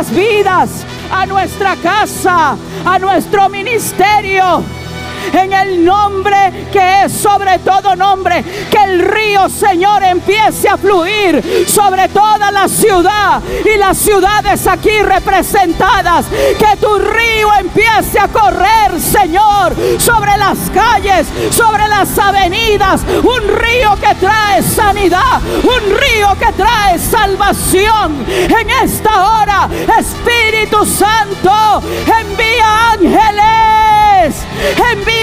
nuestras vidas, a nuestra casa, a nuestro ministerio. En el nombre que es sobre todo nombre, que el río, Señor, empiece a fluir sobre toda la ciudad y las ciudades aquí representadas. Que tu río empiece a correr, Señor, sobre las calles, sobre las avenidas. Un río que trae sanidad, un río que trae salvación. En esta hora, Espíritu Santo, envía ángeles, envía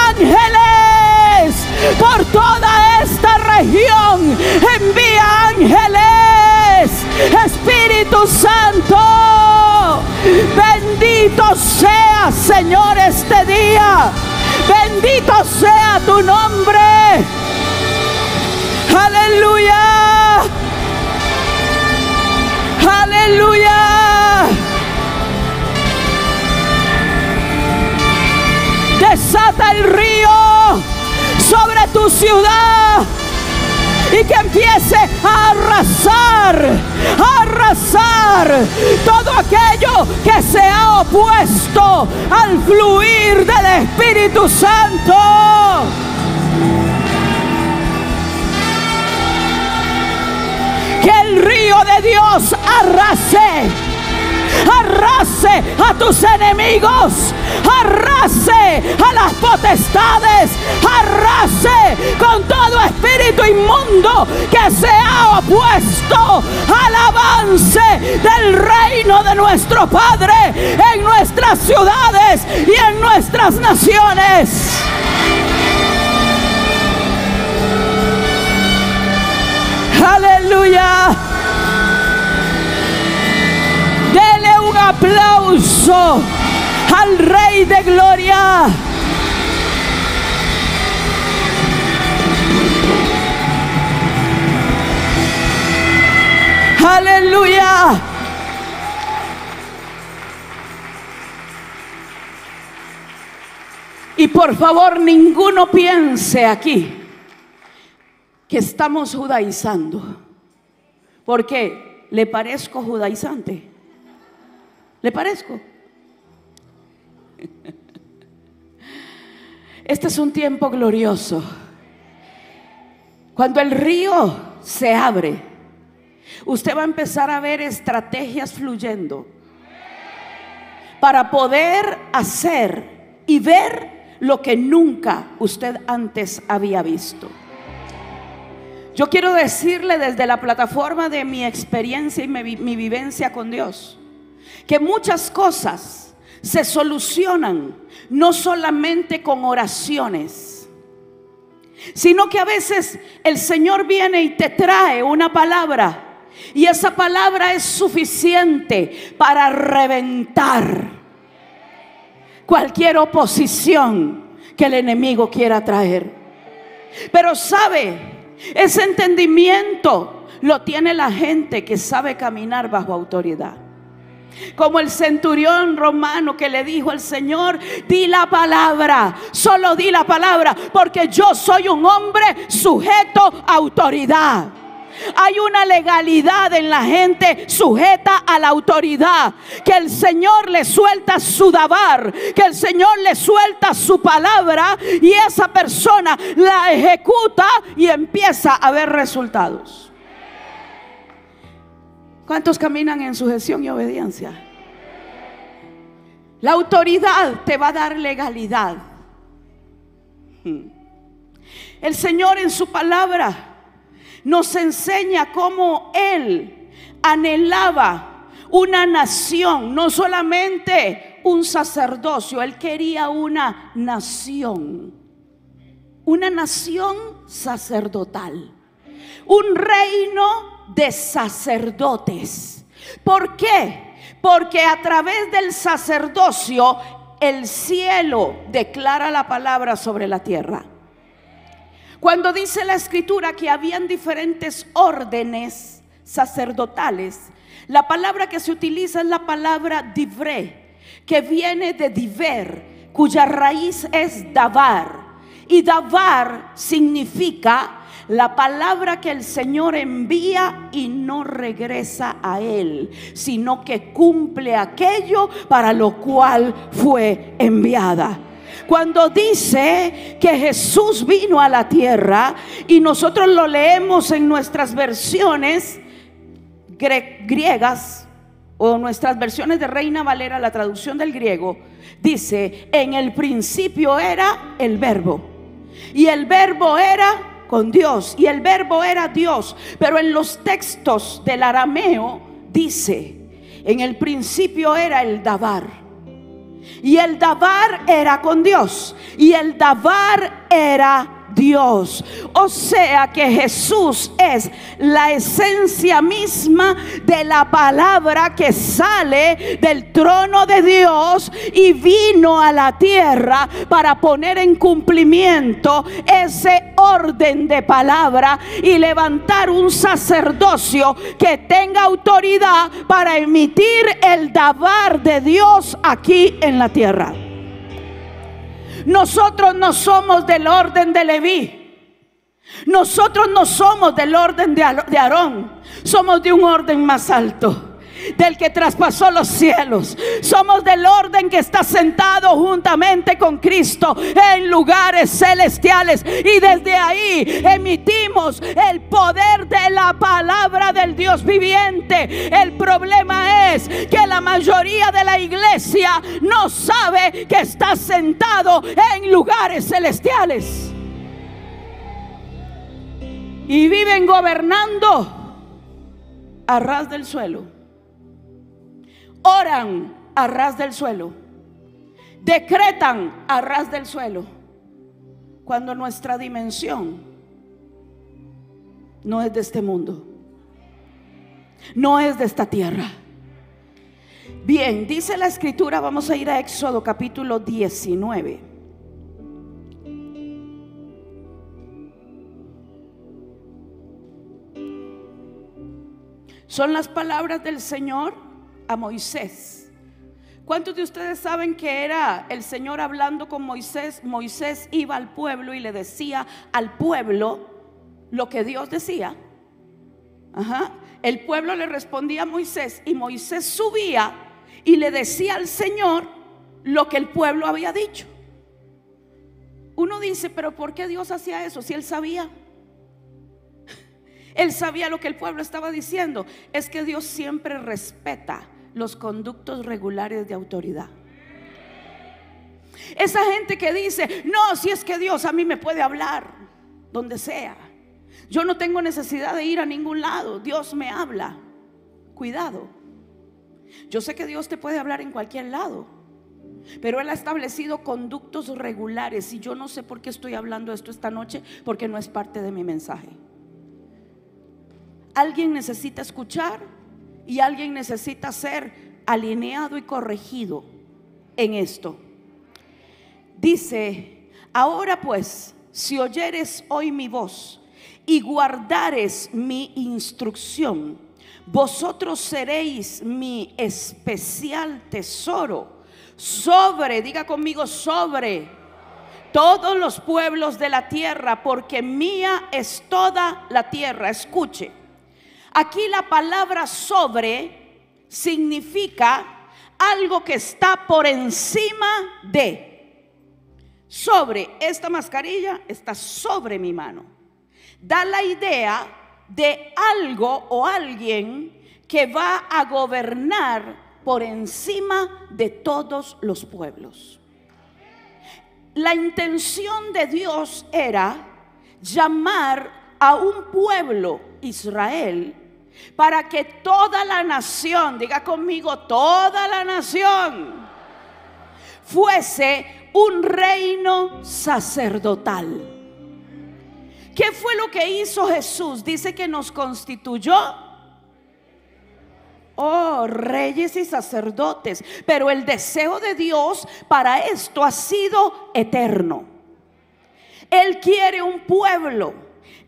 ángeles por toda esta región. Envía ángeles, Espíritu Santo. Bendito sea, Señor, este día. Bendito sea tu nombre. Aleluya. Aleluya. Desata el río sobre tu ciudad y que empiece a arrasar todo aquello que se ha opuesto al fluir del Espíritu Santo. Que el río de Dios arrase a tus enemigos, arrase a las potestades, arrase con todo espíritu inmundo que se ha opuesto al avance del reino de nuestro Padre en nuestras ciudades y en nuestras naciones. Aleluya. Dele un aplauso al Rey de Gloria. Aleluya. Y por favor, ninguno piense aquí que estamos judaizando. ¿Por qué? ¿Le parezco judaizante? ¿Le parezco? Este es un tiempo glorioso. Cuando el río se abre, usted va a empezar a ver estrategias fluyendo para poder hacer y ver lo que nunca usted antes había visto. Yo quiero decirle desde la plataforma de mi experiencia y mi vivencia con Dios, que muchas cosas se solucionan no solamente con oraciones, sino que a veces el Señor viene y te trae una palabra, y esa palabra es suficiente para reventar cualquier oposición que el enemigo quiera traer. Pero sabe, ese entendimiento lo tiene la gente que sabe caminar bajo autoridad. Como el centurión romano que le dijo al Señor: di la palabra, solo di la palabra, porque yo soy un hombre sujeto a autoridad. Hay una legalidad en la gente sujeta a la autoridad, que el Señor le suelta su dabar, que el Señor le suelta su palabra, y esa persona la ejecuta y empieza a ver resultados. ¿Cuántos caminan en sujeción y obediencia? La autoridad te va a dar legalidad. El Señor en su palabra nos enseña cómo Él anhelaba una nación, no solamente un sacerdocio. Él quería una nación sacerdotal, un reino de sacerdotes. ¿Por qué? Porque a través del sacerdocio el cielo declara la palabra sobre la tierra. Cuando dice la escritura que habían diferentes órdenes sacerdotales, la palabra que se utiliza es la palabra divré, que viene de diver, cuya raíz es davar. Y davar significa la palabra que el Señor envía y no regresa a Él, sino que cumple aquello para lo cual fue enviada. Cuando dice que Jesús vino a la tierra, y nosotros lo leemos en nuestras versiones griegas o nuestras versiones de Reina Valera, la traducción del griego, dice: en el principio era el verbo, y el verbo era con Dios, y el verbo era Dios. Pero en los textos del arameo dice: en el principio era el Dabar, y el Dabar era con Dios, y el Dabar era Dios. O sea que Jesús es la esencia misma de la palabra que sale del trono de Dios y vino a la tierra para poner en cumplimiento ese orden de palabra y levantar un sacerdocio que tenga autoridad para emitir el Dabar de Dios aquí en la tierra. Nosotros no somos del orden de Leví. Nosotros no somos del orden de Aarón. Somos de un orden más alto, del que traspasó los cielos. Somos del orden que está sentado juntamente con Cristo en lugares celestiales, y desde ahí emitimos el poder de la palabra del Dios viviente. El problema es que la mayoría de la iglesia no sabe que está sentado en lugares celestiales y viven gobernando a ras del suelo. Oran a ras del suelo, decretan a ras del suelo, cuando nuestra dimensión no es de este mundo, no es de esta tierra. Bien, dice la escritura, vamos a ir a Éxodo capítulo 19. Son las palabras del Señor a Moisés. ¿Cuántos de ustedes saben que era el Señor hablando con Moisés? Moisés iba al pueblo y le decía al pueblo lo que Dios decía. El pueblo le respondía a Moisés, y Moisés subía y le decía al Señor lo que el pueblo había dicho. Uno dice: pero ¿por qué Dios hacía eso si él sabía? Él sabía lo que el pueblo estaba diciendo. Es que Dios siempre respeta los conductos regulares de autoridad. Esa gente que dice: no, si es que Dios a mí me puede hablar donde sea, yo no tengo necesidad de ir a ningún lado, Dios me habla. Cuidado. Yo sé que Dios te puede hablar en cualquier lado, pero Él ha establecido conductos regulares. Y yo no sé por qué estoy hablando esto esta noche, porque no es parte de mi mensaje. Alguien necesita escuchar, y alguien necesita ser alineado y corregido en esto. Dice: ahora pues, si oyeres hoy mi voz y guardares mi instrucción, vosotros seréis mi especial tesoro sobre, diga conmigo, sobre todos los pueblos de la tierra, porque mía es toda la tierra. Escuche, aquí la palabra sobre significa algo que está por encima de. Sobre, esta mascarilla está sobre mi mano. Da la idea de algo o alguien que va a gobernar por encima de todos los pueblos. La intención de Dios era llamar a un pueblo, Israel, para que toda la nación, diga conmigo, toda la nación, fuese un reino sacerdotal. ¿Qué fue lo que hizo Jesús? Dice que nos constituyó, reyes y sacerdotes. Pero el deseo de Dios para esto ha sido eterno. Él quiere un pueblo,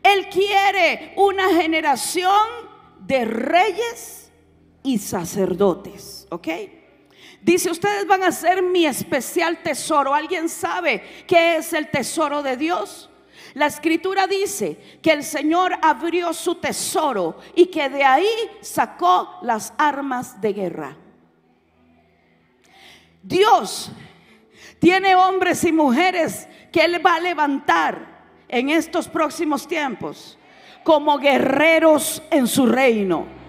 Él quiere una generación de reyes y sacerdotes. ¿Ok? Dice: ustedes van a ser mi especial tesoro. ¿Alguien sabe qué es el tesoro de Dios? La escritura dice que el Señor abrió su tesoro y que de ahí sacó las armas de guerra. Dios tiene hombres y mujeres que Él va a levantar en estos próximos tiempos como guerreros en su reino,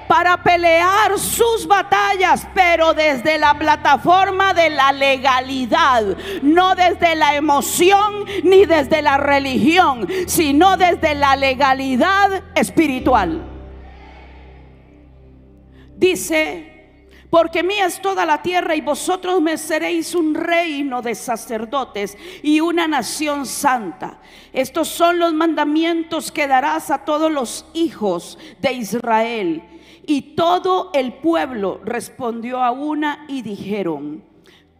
para pelear sus batallas, pero desde la plataforma de la legalidad, no desde la emoción ni desde la religión, sino desde la legalidad espiritual. Dice: porque mía es toda la tierra y vosotros me seréis un reino de sacerdotes y una nación santa. Estos son los mandamientos que darás a todos los hijos de Israel. Y todo el pueblo respondió a una y dijeron: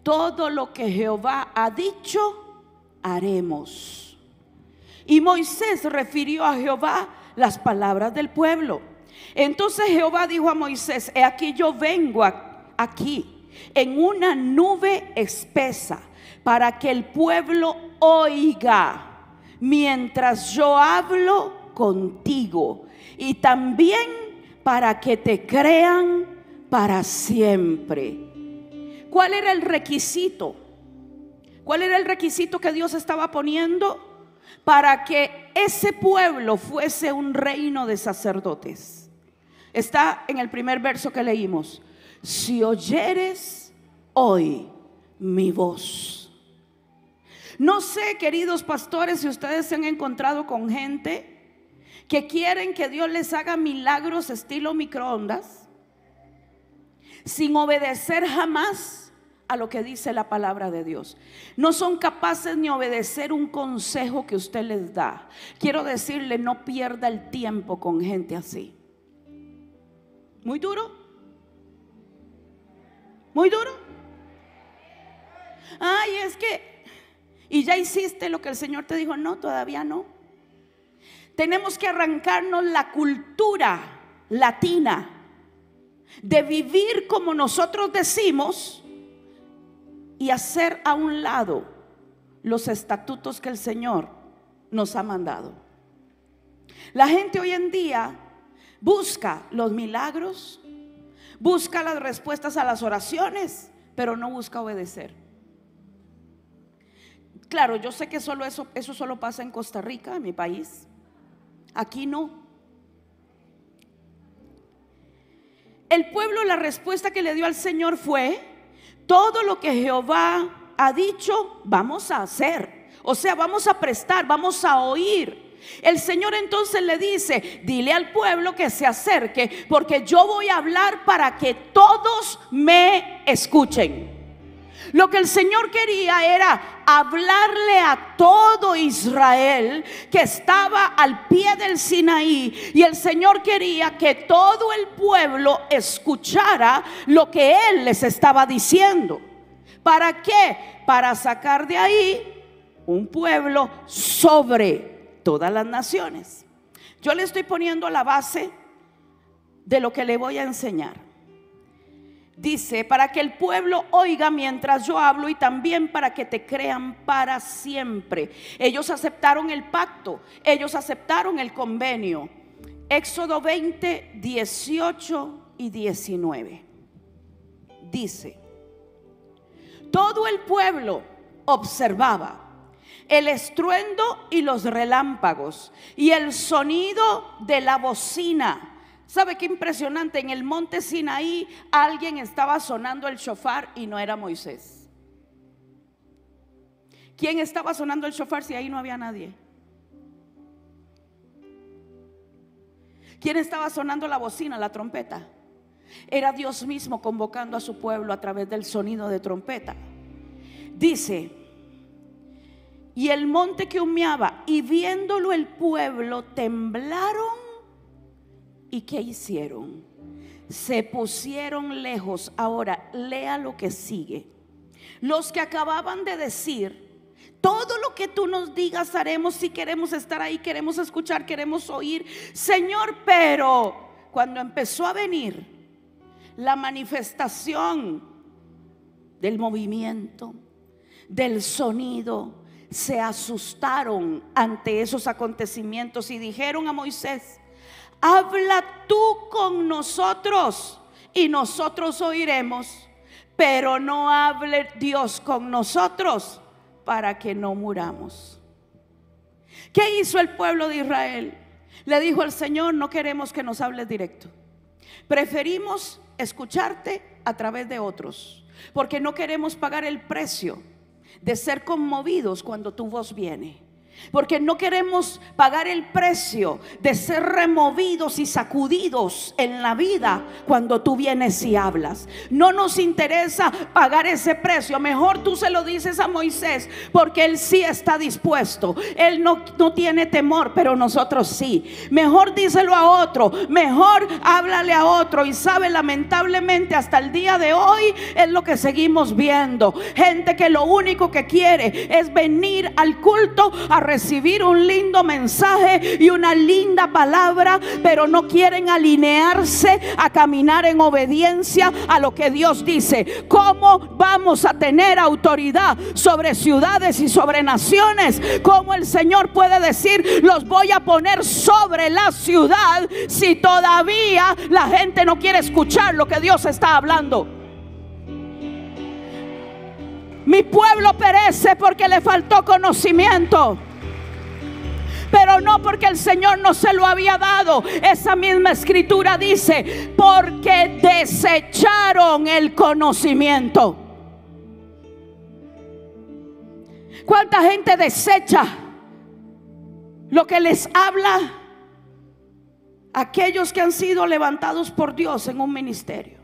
todo lo que Jehová ha dicho, haremos. Y Moisés refirió a Jehová las palabras del pueblo. Entonces Jehová dijo a Moisés: he aquí yo vengo aquí en una nube espesa, para que el pueblo oiga mientras yo hablo contigo, y también para que te crean para siempre. ¿Cuál era el requisito? ¿Cuál era el requisito que Dios estaba poniendo para que ese pueblo fuese un reino de sacerdotes? Está en el primer verso que leímos: si oyeres hoy mi voz. No sé, queridos pastores, si ustedes se han encontrado con gente que quieren que Dios les haga milagros estilo microondas, sin obedecer jamás a lo que dice la palabra de Dios. No son capaces ni obedecer un consejo que usted les da. Quiero decirle: no pierda el tiempo con gente así. Muy duro. Muy duro. Ay, es que, y ya hiciste lo que el Señor te dijo. No, todavía no. Tenemos que arrancarnos la cultura latina de vivir como nosotros decimos y hacer a un lado los estatutos que el Señor nos ha mandado. La gente hoy en día busca los milagros, busca las respuestas a las oraciones, pero no busca obedecer. Claro, yo sé que eso solo pasa en Costa Rica, en mi país. Aquí no. El pueblo, la respuesta que le dio al Señor fue: todo lo que Jehová ha dicho, vamos a hacer. O sea, vamos a prestar, vamos a oír. El Señor entonces le dice: dile al pueblo que se acerque, porque yo voy a hablar para que todos me escuchen. Lo que el Señor quería era hablarle a todo Israel que estaba al pie del Sinaí, y el Señor quería que todo el pueblo escuchara lo que Él les estaba diciendo. ¿Para qué? Para sacar de ahí un pueblo sobre todas las naciones. Yo le estoy poniendo la base de lo que le voy a enseñar. Dice: para que el pueblo oiga mientras yo hablo, y también para que te crean para siempre. Ellos aceptaron el pacto, ellos aceptaron el convenio. Éxodo 20, 18 y 19 dice: todo el pueblo observaba el estruendo y los relámpagos y el sonido de la bocina. ¿Sabe qué impresionante? En el monte Sinaí alguien estaba sonando el shofar y no era Moisés. ¿Quién estaba sonando el shofar si ahí no había nadie? ¿Quién estaba sonando la bocina, la trompeta? Era Dios mismo convocando a su pueblo a través del sonido de trompeta. Dice: y el monte que humeaba, y viéndolo el pueblo temblaron. ¿Y qué hicieron? Se pusieron lejos. Ahora lea lo que sigue. Los que acababan de decir: todo lo que tú nos digas haremos, si queremos estar ahí, queremos escuchar, queremos oír, Señor. Pero cuando empezó a venir la manifestación del movimiento, del sonido, se asustaron ante esos acontecimientos y dijeron a Moisés: habla tú con nosotros y nosotros oiremos, pero no hable Dios con nosotros para que no muramos. ¿Qué hizo el pueblo de Israel? Le dijo al Señor: no queremos que nos hables directo, preferimos escucharte a través de otros, porque no queremos pagar el precio de ser conmovidos cuando tu voz viene, porque no queremos pagar el precio de ser removidos y sacudidos en la vida cuando tú vienes y hablas. No nos interesa pagar ese precio. Mejor tú se lo dices a Moisés, porque él sí está dispuesto. Él no tiene temor, pero nosotros sí. Mejor díselo a otro, mejor háblale a otro. Y sabe, lamentablemente hasta el día de hoy es lo que seguimos viendo. Gente que lo único que quiere es venir al culto a recibir un lindo mensaje y una linda palabra, pero no quieren alinearse a caminar en obediencia a lo que Dios dice. ¿Cómo vamos a tener autoridad sobre ciudades y sobre naciones? ¿Cómo el Señor puede decir: los voy a poner sobre la ciudad, si todavía la gente no quiere escuchar lo que Dios está hablando? Mi pueblo perece porque le faltó conocimiento, pero no porque el Señor no se lo había dado. Esa misma escritura dice: porque desecharon el conocimiento. ¿Cuánta gente desecha lo que les habla aquellos que han sido levantados por Dios en un ministerio?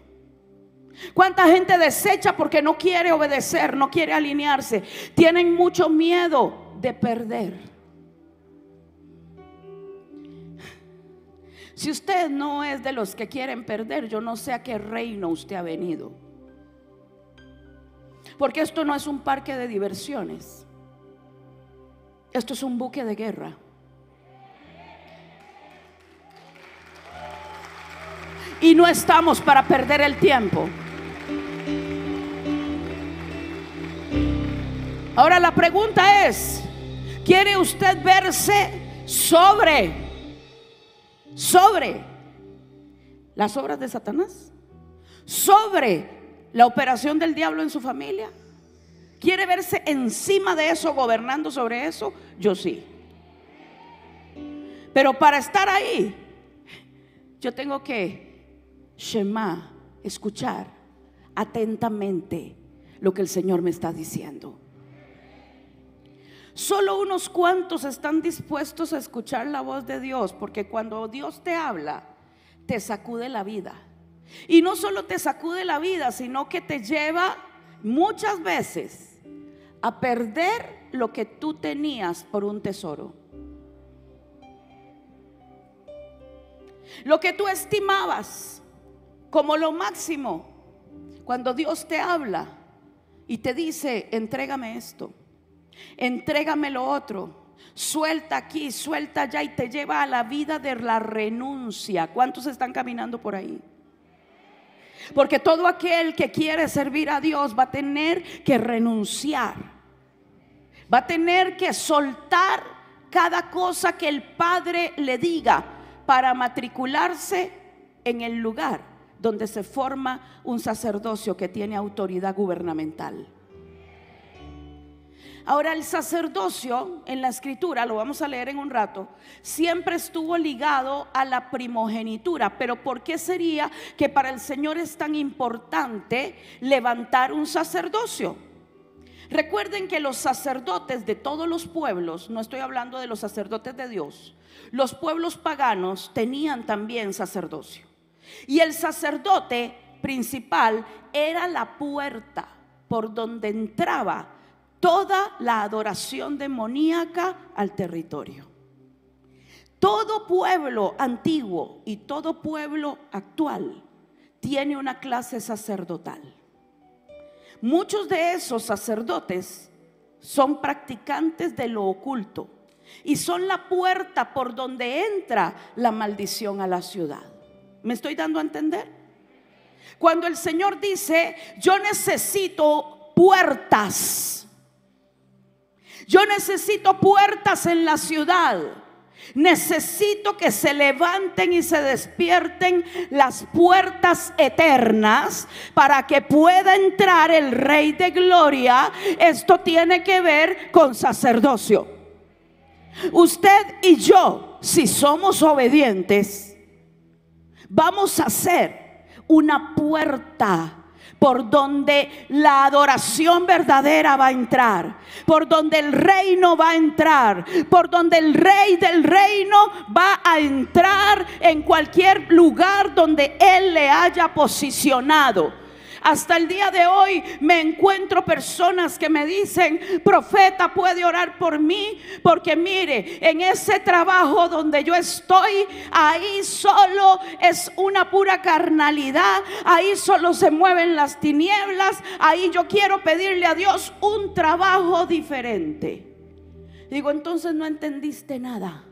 ¿Cuánta gente desecha porque no quiere obedecer, no quiere alinearse? Tienen mucho miedo de perder. Si usted no es de los que quieren perder, yo no sé a qué reino usted ha venido, porque esto no es un parque de diversiones, esto es un buque de guerra. Y no estamos para perder el tiempo. Ahora la pregunta es: ¿quiere usted verse sobre las obras de Satanás? ¿Sobre la operación del diablo en su familia? ¿Quiere verse encima de eso, gobernando sobre eso? Yo sí. Pero para estar ahí, yo tengo que Shema, escuchar atentamente lo que el Señor me está diciendo. Solo unos cuantos están dispuestos a escuchar la voz de Dios, porque cuando Dios te habla, te sacude la vida. Y no solo te sacude la vida, sino que te lleva muchas veces a perder lo que tú tenías por un tesoro. Lo que tú estimabas como lo máximo, cuando Dios te habla y te dice: entrégame esto, entrégame lo otro, suelta aquí, suelta allá, y te lleva a la vida de la renuncia. ¿Cuántos están caminando por ahí? Porque todo aquel que quiere servir a Dios va a tener que renunciar, va a tener que soltar cada cosa que el Padre le diga para matricularse en el lugar donde se forma un sacerdocio que tiene autoridad gubernamental. Ahora, el sacerdocio en la escritura, lo vamos a leer en un rato, siempre estuvo ligado a la primogenitura. Pero ¿por qué sería que para el Señor es tan importante levantar un sacerdocio? Recuerden que los sacerdotes de todos los pueblos, no estoy hablando de los sacerdotes de Dios, los pueblos paganos tenían también sacerdocio. Y el sacerdote principal era la puerta por donde entraba toda la adoración demoníaca al territorio. Todo pueblo antiguo y todo pueblo actual tiene una clase sacerdotal. Muchos de esos sacerdotes son practicantes de lo oculto y son la puerta por donde entra la maldición a la ciudad. ¿Me estoy dando a entender? Cuando el Señor dice: yo necesito puertas, Yo necesito puertas en la ciudad. Necesito que se levanten y se despierten las puertas eternas para que pueda entrar el Rey de Gloria. Esto tiene que ver con sacerdocio. Usted y yo, si somos obedientes, vamos a hacer una puerta por donde la adoración verdadera va a entrar, por donde el reino va a entrar, por donde el rey del reino va a entrar en cualquier lugar donde él le haya posicionado. Hasta el día de hoy me encuentro personas que me dicen: profeta, ¿puede orar por mí? Porque mire, en ese trabajo donde yo estoy, ahí solo es una pura carnalidad, ahí solo se mueven las tinieblas, ahí yo quiero pedirle a Dios un trabajo diferente. Digo, entonces no entendiste nada,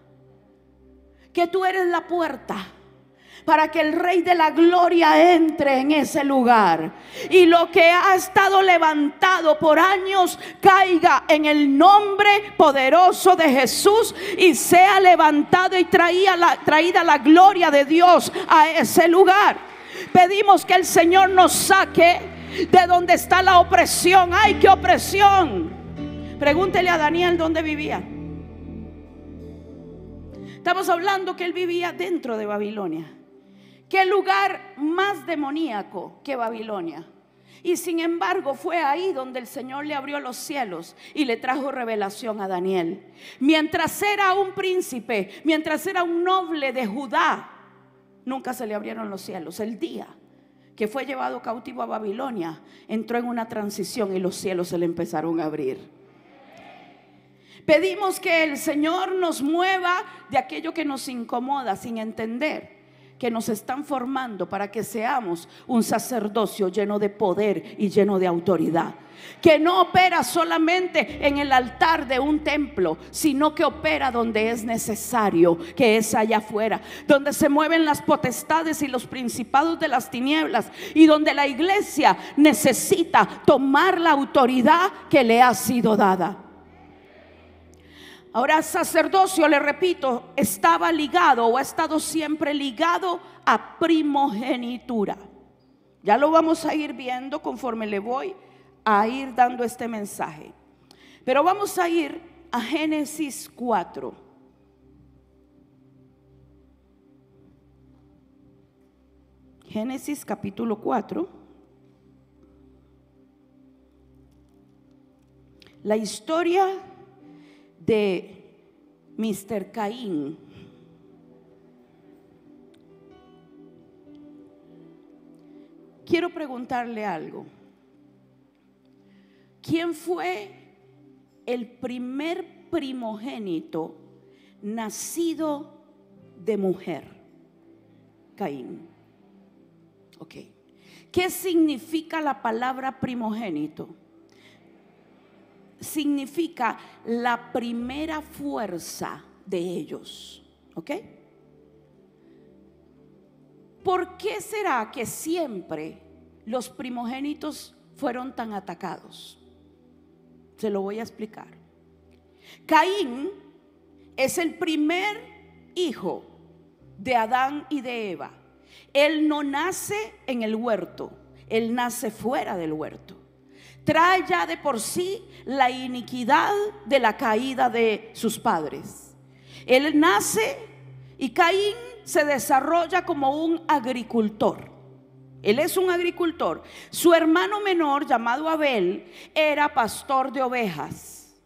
que tú eres la puerta para que el Rey de la Gloria entre en ese lugar, y lo que ha estado levantado por años caiga en el nombre poderoso de Jesús y sea levantado y traída la gloria de Dios a ese lugar. Pedimos que el Señor nos saque de donde está la opresión. ¡Ay, qué opresión! Pregúntele a Daniel dónde vivía. Estamos hablando que él vivía dentro de Babilonia. ¿Qué lugar más demoníaco que Babilonia? Y sin embargo fue ahí donde el Señor le abrió los cielos y le trajo revelación a Daniel. Mientras era un príncipe, mientras era un noble de Judá, nunca se le abrieron los cielos. El día que fue llevado cautivo a Babilonia, entró en una transición y los cielos se le empezaron a abrir. Pedimos que el Señor nos mueva de aquello que nos incomoda, sin entender que nos están formando para que seamos un sacerdocio lleno de poder y lleno de autoridad, que no opera solamente en el altar de un templo, sino que opera donde es necesario, que es allá afuera, donde se mueven las potestades y los principados de las tinieblas, y donde la iglesia necesita tomar la autoridad que le ha sido dada. Ahora, sacerdocio, le repito, estaba ligado o ha estado siempre ligado a primogenitura. Ya lo vamos a ir viendo conforme le voy a ir dando este mensaje. Pero vamos a ir a Génesis 4. Génesis capítulo 4. La historia de Mr. Caín. Quiero preguntarle algo. ¿Quién fue el primer primogénito nacido de mujer? Caín. Ok. ¿Qué significa la palabra primogénito? Significa la primera fuerza de ellos. ¿Ok? ¿Por qué será que siempre los primogénitos fueron tan atacados? Se lo voy a explicar. Caín es el primer hijo de Adán y de Eva. Él no nace en el huerto, él nace fuera del huerto. Trae ya de por sí la iniquidad de la caída de sus padres. Él nace y Caín se desarrolla como un agricultor. Él es un agricultor. Su hermano menor, llamado Abel, era pastor de ovejas.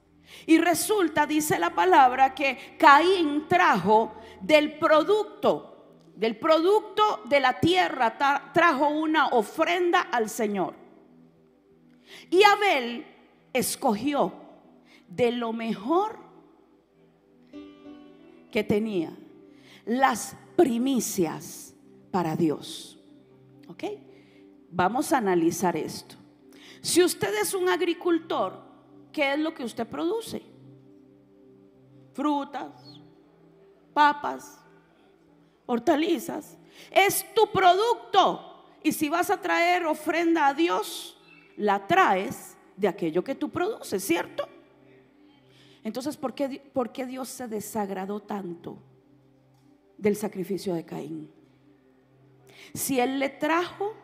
Y resulta, dice la palabra, que Caín trajo del producto de la tierra, trajo una ofrenda al Señor. Y Abel escogió de lo mejor que tenía, las primicias para Dios. ¿Ok? Vamos a analizar esto. Si usted es un agricultor, ¿qué es lo que usted produce? Frutas, papas, hortalizas. Es tu producto. Y si vas a traer ofrenda a Dios, la traes de aquello que tú produces, ¿cierto? Entonces, ¿por qué Dios se desagradó tanto del sacrificio de Caín? Si Él le trajo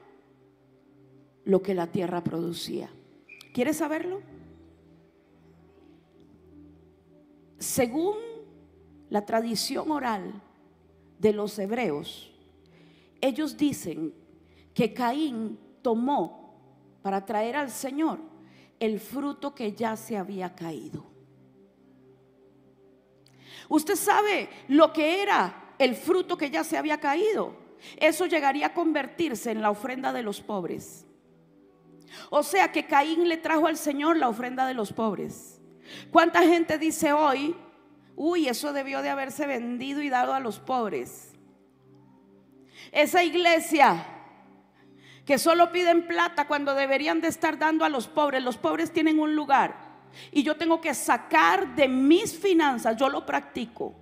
lo que la tierra producía. ¿Quieres saberlo? Según la tradición oral de los hebreos, ellos dicen que Caín tomó para traer al Señor el fruto que ya se había caído. Usted sabe lo que era el fruto que ya se había caído. Eso llegaría a convertirse en la ofrenda de los pobres. O sea que Caín le trajo al Señor la ofrenda de los pobres. ¿Cuánta gente dice hoy: uy, eso debió de haberse vendido y dado a los pobres? Esa iglesia que solo piden plata cuando deberían de estar dando a los pobres. Los pobres tienen un lugar y yo tengo que sacar de mis finanzas, yo lo practico,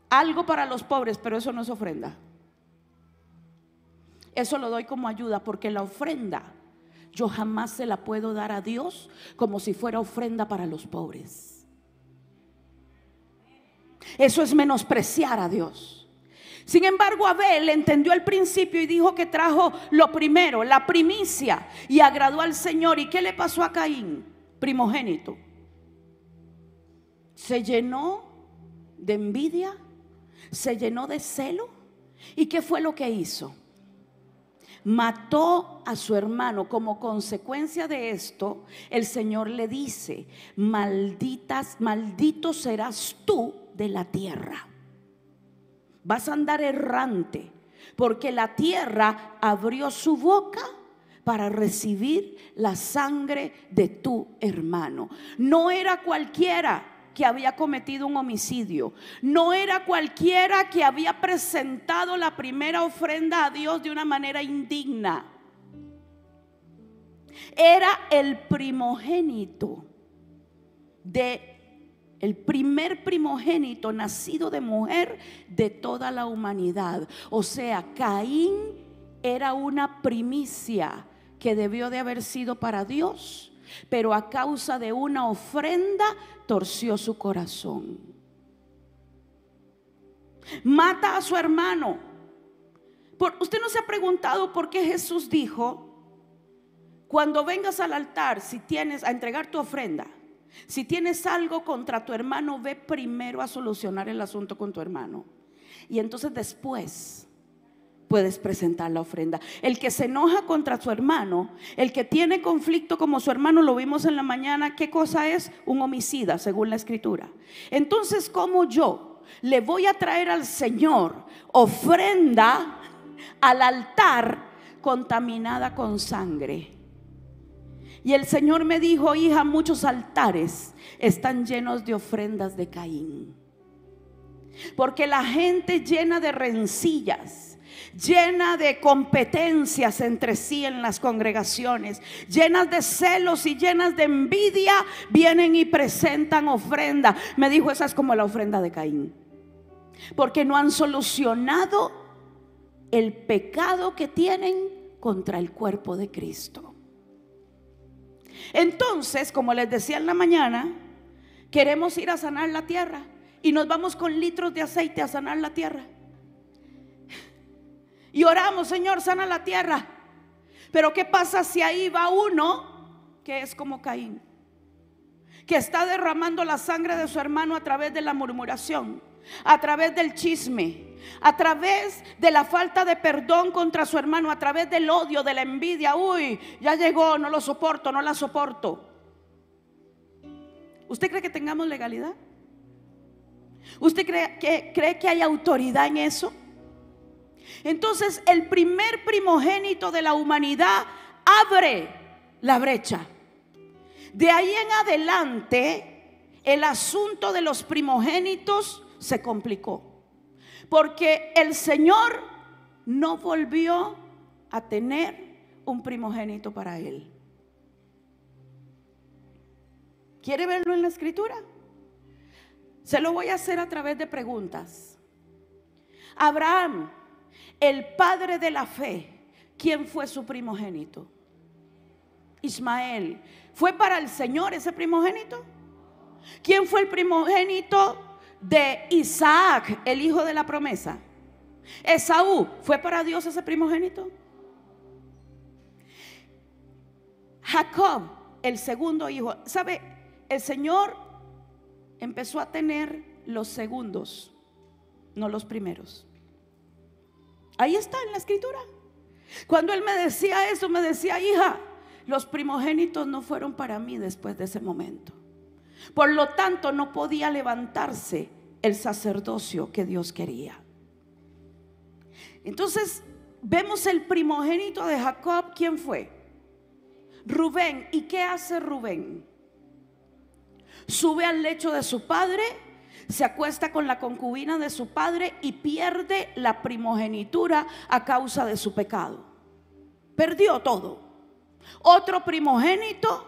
algo para los pobres, pero eso no es ofrenda. Eso lo doy como ayuda, porque la ofrenda yo jamás se la puedo dar a Dios como si fuera ofrenda para los pobres. Eso es menospreciar a Dios. Sin embargo, Abel entendió el principio y dijo que trajo lo primero, la primicia, y agradó al Señor. ¿Y qué le pasó a Caín? Primogénito. Se llenó de envidia, se llenó de celo. ¿Y qué fue lo que hizo? Mató a su hermano. Como consecuencia de esto, el Señor le dice: maldito serás tú de la tierra. Vas a andar errante, porque la tierra abrió su boca para recibir la sangre de tu hermano. No era cualquiera que había cometido un homicidio. No era cualquiera que había presentado la primera ofrenda a Dios de una manera indigna. Era el primogénito el primer primogénito nacido de mujer de toda la humanidad. O sea, Caín era una primicia que debió de haber sido para Dios, pero a causa de una ofrenda torció su corazón. Mata a su hermano. Usted no se ha preguntado por qué Jesús dijo: cuando vengas al altar, si tienes a entregar tu ofrenda, si tienes algo contra tu hermano, ve primero a solucionar el asunto con tu hermano, y entonces después puedes presentar la ofrenda. El que se enoja contra su hermano, el que tiene conflicto como su hermano, lo vimos en la mañana, ¿qué cosa es? Un homicida, según la escritura. Entonces, ¿cómo yo le voy a traer al Señor ofrenda al altar contaminada con sangre? Y el Señor me dijo: hija, muchos altares están llenos de ofrendas de Caín, porque la gente llena de rencillas, llena de competencias entre sí en las congregaciones, llenas de celos y llenas de envidia, vienen y presentan ofrenda. Me dijo: esa es como la ofrenda de Caín, porque no han solucionado el pecado que tienen contra el cuerpo de Cristo. Entonces, como les decía en la mañana, queremos ir a sanar la tierra y nos vamos con litros de aceite a sanar la tierra y oramos: Señor, sana la tierra. Pero ¿qué pasa si ahí va uno que es como Caín, que está derramando la sangre de su hermano a través de la murmuración, a través del chisme, a través de la falta de perdón contra su hermano, a través del odio, de la envidia? Uy, ya llegó, no lo soporto, no la soporto. ¿Usted cree que tengamos legalidad? ¿Usted cree que hay autoridad en eso? Entonces, el primer primogénito de la humanidad abre la brecha. De ahí en adelante, el asunto de los primogénitos se complicó, porque el Señor no volvió a tener un primogénito para él. ¿Quiere verlo en la escritura? Se lo voy a hacer a través de preguntas. Abraham, el padre de la fe, ¿quién fue su primogénito? Ismael. ¿Fue para el Señor ese primogénito? ¿quién fue el primogénito de Isaac, el hijo de la promesa? Esaú. ¿Fue para Dios ese primogénito? Jacob, el segundo hijo. ¿Sabe? El Señor empezó a tener los segundos, no los primeros. Ahí está en la escritura. Cuando Él me decía eso, me decía: hija, los primogénitos no fueron para mí después de ese momento. Por lo tanto, no podía levantarse el sacerdocio que Dios quería. Entonces, vemos el primogénito de Jacob. ¿Quién fue? Rubén. ¿Y qué hace Rubén? Sube al lecho de su padre, se acuesta con la concubina de su padre y pierde la primogenitura a causa de su pecado. Perdió todo. Otro primogénito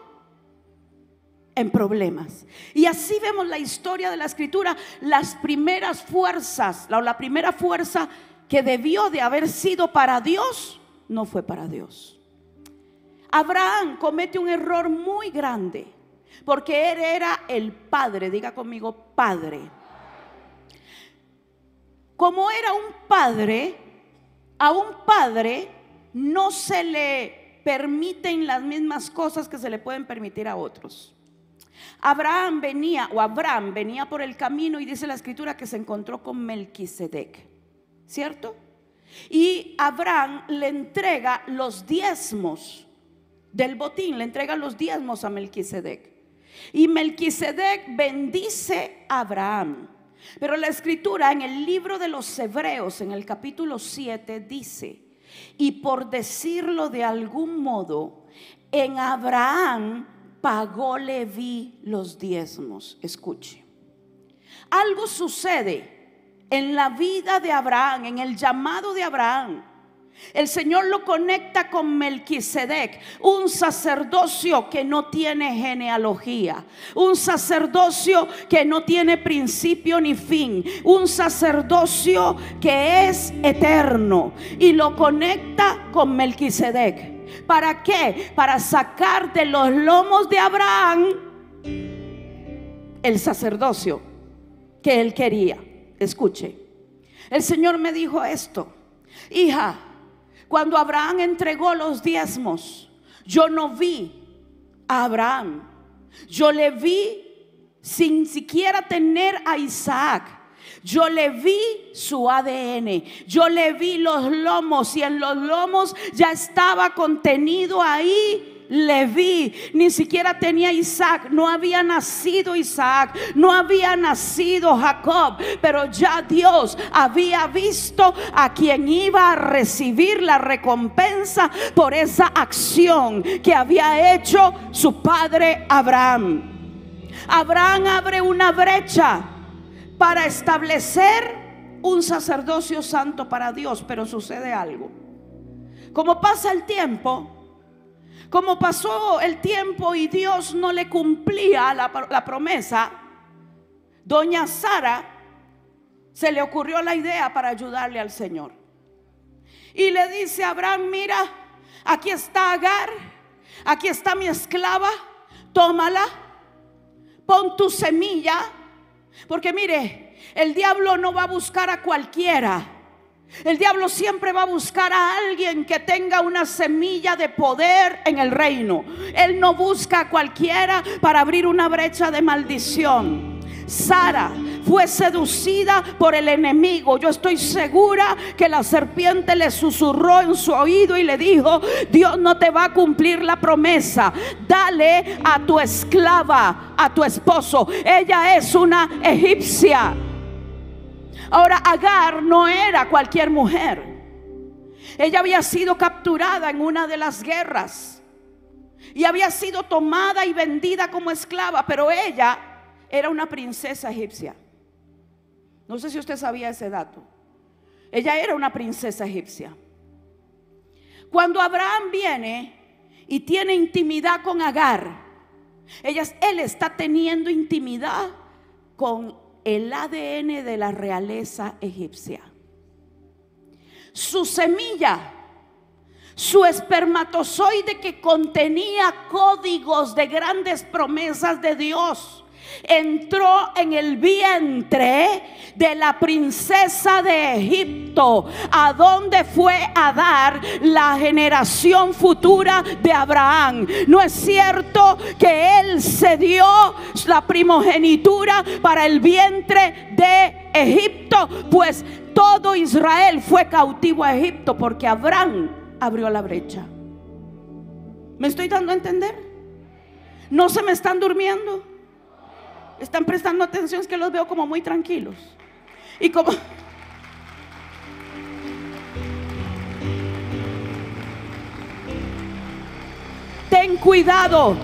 en problemas. Y así vemos la historia de la escritura. Las primeras fuerzas, la primera fuerza que debió de haber sido para Dios, no fue para Dios. Abraham comete un error muy grande, porque él era el padre. Diga conmigo, padre. Como era un padre, a un padre no se le permiten las mismas cosas que se le pueden permitir a otros. Abraham venía por el camino, y dice la escritura que se encontró con Melquisedec, ¿cierto? Y Abraham le entrega los diezmos del botín, le entrega los diezmos a Melquisedec. Y Melquisedec bendice a Abraham. Pero la escritura en el libro de los Hebreos, en el capítulo 7, dice: y por decirlo de algún modo, en Abraham pagó Leví los diezmos. Escuche, algo sucede en la vida de Abraham, en el llamado de Abraham. El Señor lo conecta con Melquisedec, un sacerdocio que no tiene genealogía, un sacerdocio que no tiene principio ni fin, un sacerdocio que es eterno, y lo conecta con Melquisedec. ¿Para qué? Para sacar de los lomos de Abraham el sacerdocio que él quería. Escuche, el Señor me dijo esto: hija, cuando Abraham entregó los diezmos, yo no vi a Abraham, yo le vi sin siquiera tener a Isaac. Yo le vi su ADN, yo le vi los lomos, y en los lomos ya estaba contenido ahí Leví. Ni siquiera tenía Isaac, no había nacido Isaac, no había nacido Jacob, pero ya Dios había visto a quien iba a recibir la recompensa por esa acción que había hecho su padre Abraham. Abraham abre una brecha para establecer un sacerdocio santo para Dios, pero sucede algo. Como pasa el tiempo, como pasó el tiempo y Dios no le cumplía la promesa, doña Sara se le ocurrió la idea para ayudarle al Señor. Y le dice a Abraham: mira, aquí está Agar, aquí está mi esclava, tómala, pon tu semilla. Porque mire, el diablo no va a buscar a cualquiera. El diablo siempre va a buscar a alguien que tenga una semilla de poder en el reino. Él no busca a cualquiera para abrir una brecha de maldición. Sara fue seducida por el enemigo. Yo estoy segura que la serpiente le susurró en su oído y le dijo: Dios no te va a cumplir la promesa, dale a tu esclava, a tu esposo. Ella es una egipcia. Ahora, Agar no era cualquier mujer. Ella había sido capturada en una de las guerras y había sido tomada y vendida como esclava, pero ella era una princesa egipcia. No sé si usted sabía ese dato. Ella era una princesa egipcia. Cuando Abraham viene y tiene intimidad con Agar, él está teniendo intimidad con el ADN de la realeza egipcia. Su semilla, su espermatozoide, que contenía códigos de grandes promesas de Dios, entró en el vientre de la princesa de Egipto, a donde fue a dar la generación futura de Abraham. ¿No es cierto que él cedió la primogenitura para el vientre de Egipto? Pues todo Israel fue cautivo a Egipto porque Abraham abrió la brecha. ¿Me estoy dando a entender? ¿No se me están durmiendo? ¿Están prestando atención? Es que los veo como muy tranquilos. Y como... Ten cuidado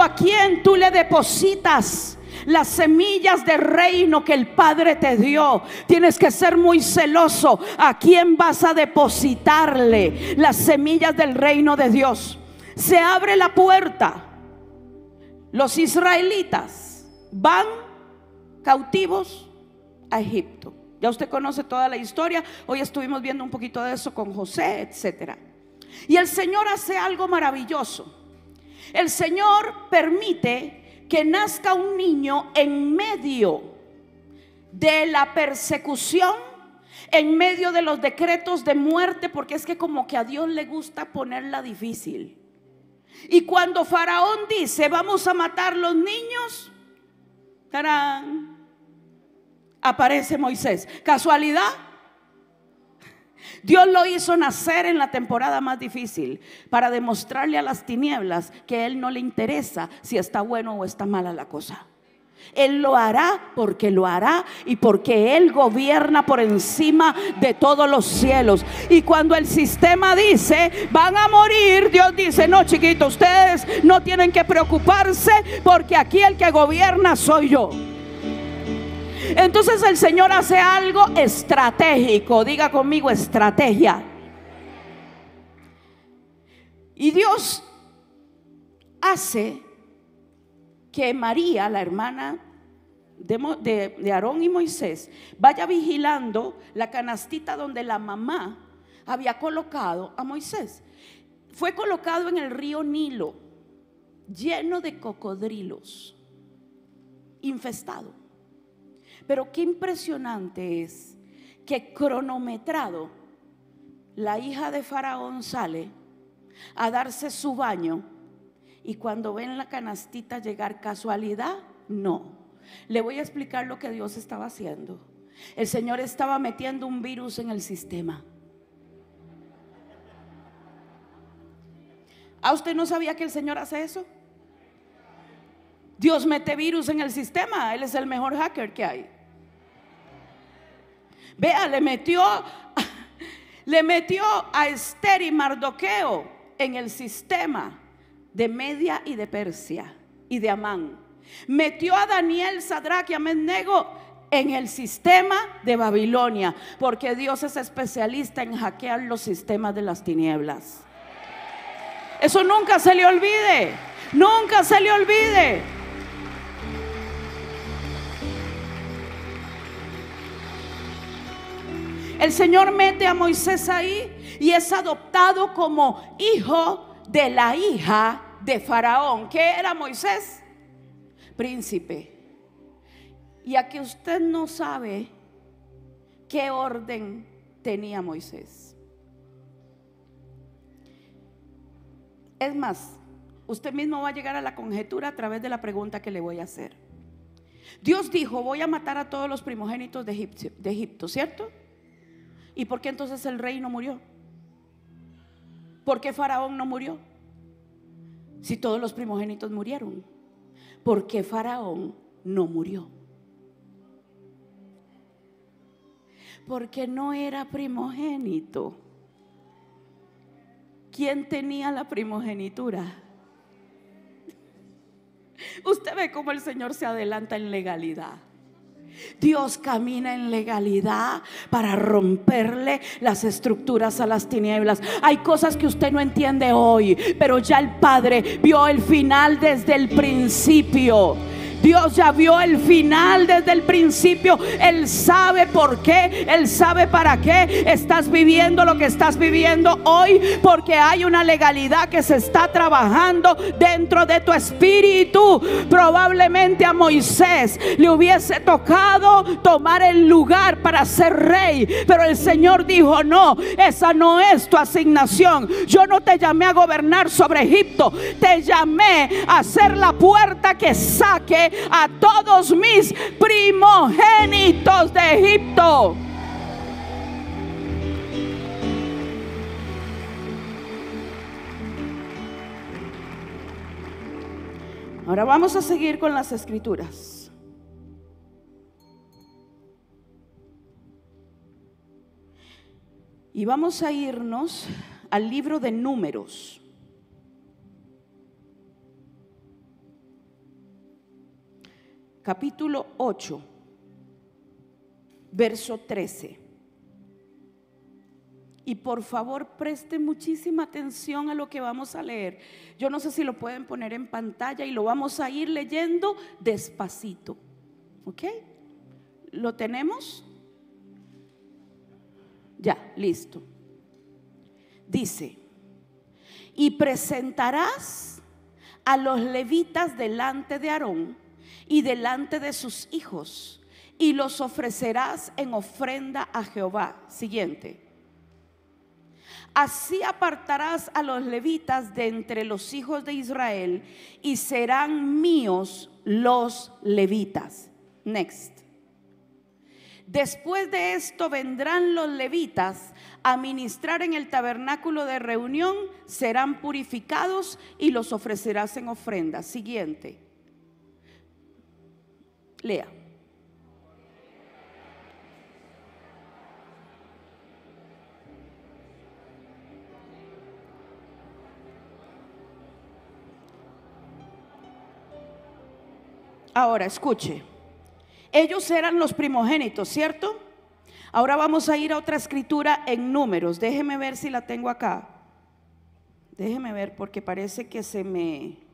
a quién tú le depositas las semillas del reino que el Padre te dio. Tienes que ser muy celoso a quién vas a depositarle las semillas del reino de Dios. Se abre la puerta. Los israelitas van cautivos a Egipto. Ya usted conoce toda la historia. Hoy estuvimos viendo un poquito de eso con José, etcétera. Y el Señor hace algo maravilloso. El Señor permite que nazca un niño en medio de la persecución, en medio de los decretos de muerte, porque es que como que a Dios le gusta ponerla difícil. Y cuando Faraón dice: vamos a matar los niños, ¡tarán!, aparece Moisés. ¿Casualidad? Dios lo hizo nacer en la temporada más difícil para demostrarle a las tinieblas que a Él no le interesa si está bueno o está mala la cosa. Él lo hará porque lo hará y porque Él gobierna por encima de todos los cielos. Y cuando el sistema dice: van a morir, Dios dice: no, chiquito, ustedes no tienen que preocuparse, porque aquí el que gobierna soy yo. Entonces el Señor hace algo estratégico. Diga conmigo: estrategia. Y Dios hace que María, la hermana de Aarón y Moisés, vaya vigilando la canastita donde la mamá había colocado a Moisés. Fue colocado en el río Nilo, lleno de cocodrilos, infestado. Pero qué impresionante es que, cronometrado, la hija de Faraón sale a darse su baño, y cuando ven la canastita llegar, ¿casualidad? No. Le voy a explicar lo que Dios estaba haciendo. El Señor estaba metiendo un virus en el sistema. ¿Ah, usted no sabía que el Señor hace eso? Dios mete virus en el sistema. Él es el mejor hacker que hay. Vea, le metió a Esther y Mardoqueo en el sistema de Media y de Persia y de Amán. Metió a Daniel, Sadrach y Abednego en el sistema de Babilonia, porque Dios es especialista en hackear los sistemas de las tinieblas. Eso nunca se le olvide. Nunca se le olvide. El Señor mete a Moisés ahí y es adoptado como hijo de la hija de Faraón. ¿Qué era Moisés? Príncipe. Y aquí usted no sabe qué orden tenía Moisés. Es más, usted mismo va a llegar a la conjetura a través de la pregunta que le voy a hacer. Dios dijo: voy a matar a todos los primogénitos de Egipto, ¿cierto? ¿Y por qué entonces el rey no murió? ¿Por qué Faraón no murió? Si todos los primogénitos murieron, ¿por qué Faraón no murió? Porque no era primogénito. ¿Quién tenía la primogenitura? Usted ve cómo el Señor se adelanta en legalidad. Dios camina en legalidad para romperle las estructuras a las tinieblas. Hay cosas que usted no entiende hoy, pero ya el Padre vio el final desde el principio. Dios ya vio el final desde el principio. Él sabe por qué, Él sabe para qué estás viviendo lo que estás viviendo hoy, porque hay una legalidad que se está trabajando dentro de tu espíritu. Probablemente a Moisés le hubiese tocado tomar el lugar para ser rey, pero el Señor dijo: no, esa no es tu asignación. Yo no te llamé a gobernar sobre Egipto, te llamé a ser la puerta que saque a todos mis primogénitos de Egipto. Ahora vamos a seguir con las escrituras. Y vamos a irnos al libro de Números. Capítulo 8, verso 13. Y por favor preste muchísima atención a lo que vamos a leer. Yo no sé si lo pueden poner en pantalla y lo vamos a ir leyendo despacito. ¿Ok? ¿Lo tenemos? Ya, listo. Dice: y presentarás a los levitas delante de Aarón y delante de sus hijos, y los ofrecerás en ofrenda a Jehová. Siguiente. Así apartarás a los levitas de entre los hijos de Israel, y serán míos los levitas. Next. Después de esto vendrán los levitas a ministrar en el tabernáculo de reunión, serán purificados y los ofrecerás en ofrenda. Siguiente. Lea. Ahora escuche. Ellos eran los primogénitos, ¿cierto? Ahora vamos a ir a otra escritura en Números. Déjeme ver si la tengo acá. Déjeme ver porque parece que se me...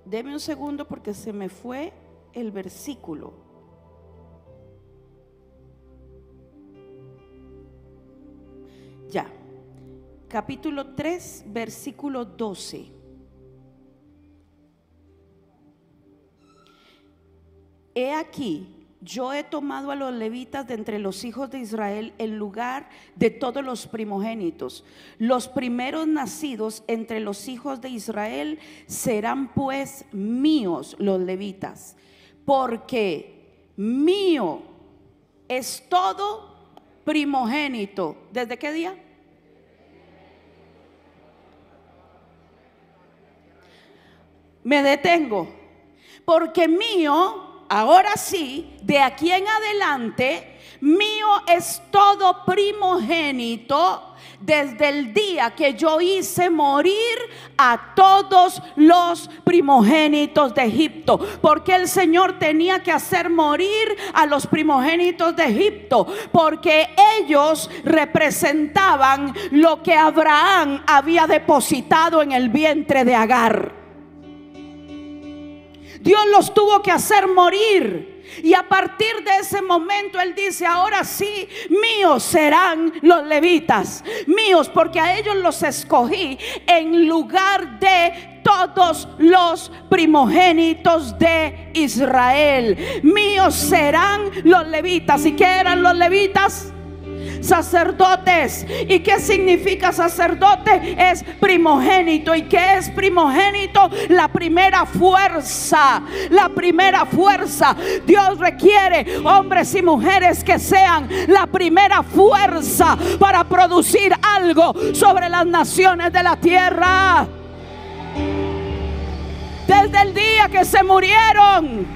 Deme un segundo porque se me fue el versículo. Ya. Capítulo 3, versículo 12. He aquí, yo he tomado a los levitas de entre los hijos de Israel en lugar de todos los primogénitos. Los primeros nacidos entre los hijos de Israel serán pues míos los levitas, porque mío es todo primogénito. ¿Desde qué día? Me detengo, porque mío, ahora sí, de aquí en adelante, mío es todo primogénito desde el día que yo hice morir a todos los primogénitos de Egipto. Porque el Señor tenía que hacer morir a los primogénitos de Egipto, porque ellos representaban lo que Abraham había depositado en el vientre de Agar. Dios los tuvo que hacer morir. Y a partir de ese momento Él dice: ahora sí, míos serán los levitas, míos, porque a ellos los escogí en lugar de todos los primogénitos de Israel. Míos serán los levitas. ¿Y qué eran los levitas? Sacerdotes. ¿Y qué significa sacerdote? Es primogénito. ¿Y qué es primogénito? La primera fuerza. La primera fuerza. Dios requiere hombres y mujeres que sean la primera fuerza para producir algo sobre las naciones de la tierra. Desde el día que se murieron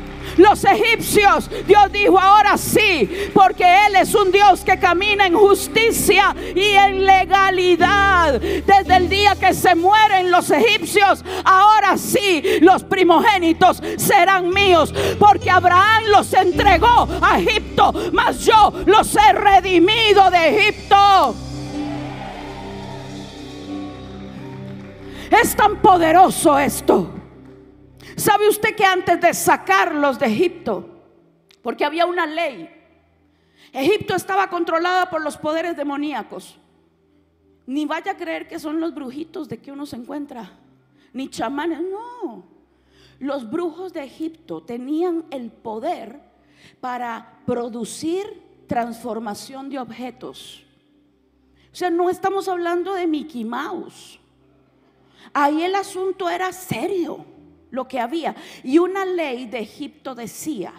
los egipcios, Dios dijo: ahora sí, porque Él es un Dios que camina en justicia y en legalidad. Desde el día que se mueren los egipcios, ahora sí los primogénitos serán míos, porque Abraham los entregó a Egipto, mas yo los he redimido de Egipto. Es tan poderoso esto. ¿Sabe usted que antes de sacarlos de Egipto, porque había una ley, Egipto estaba controlada por los poderes demoníacos? Ni vaya a creer que son los brujitos de que uno se encuentra, ni chamanes, no. Los brujos de Egipto tenían el poder para producir transformación de objetos. O sea, no estamos hablando de Mickey Mouse. Ahí el asunto era serio, lo que había. Y una ley de Egipto decía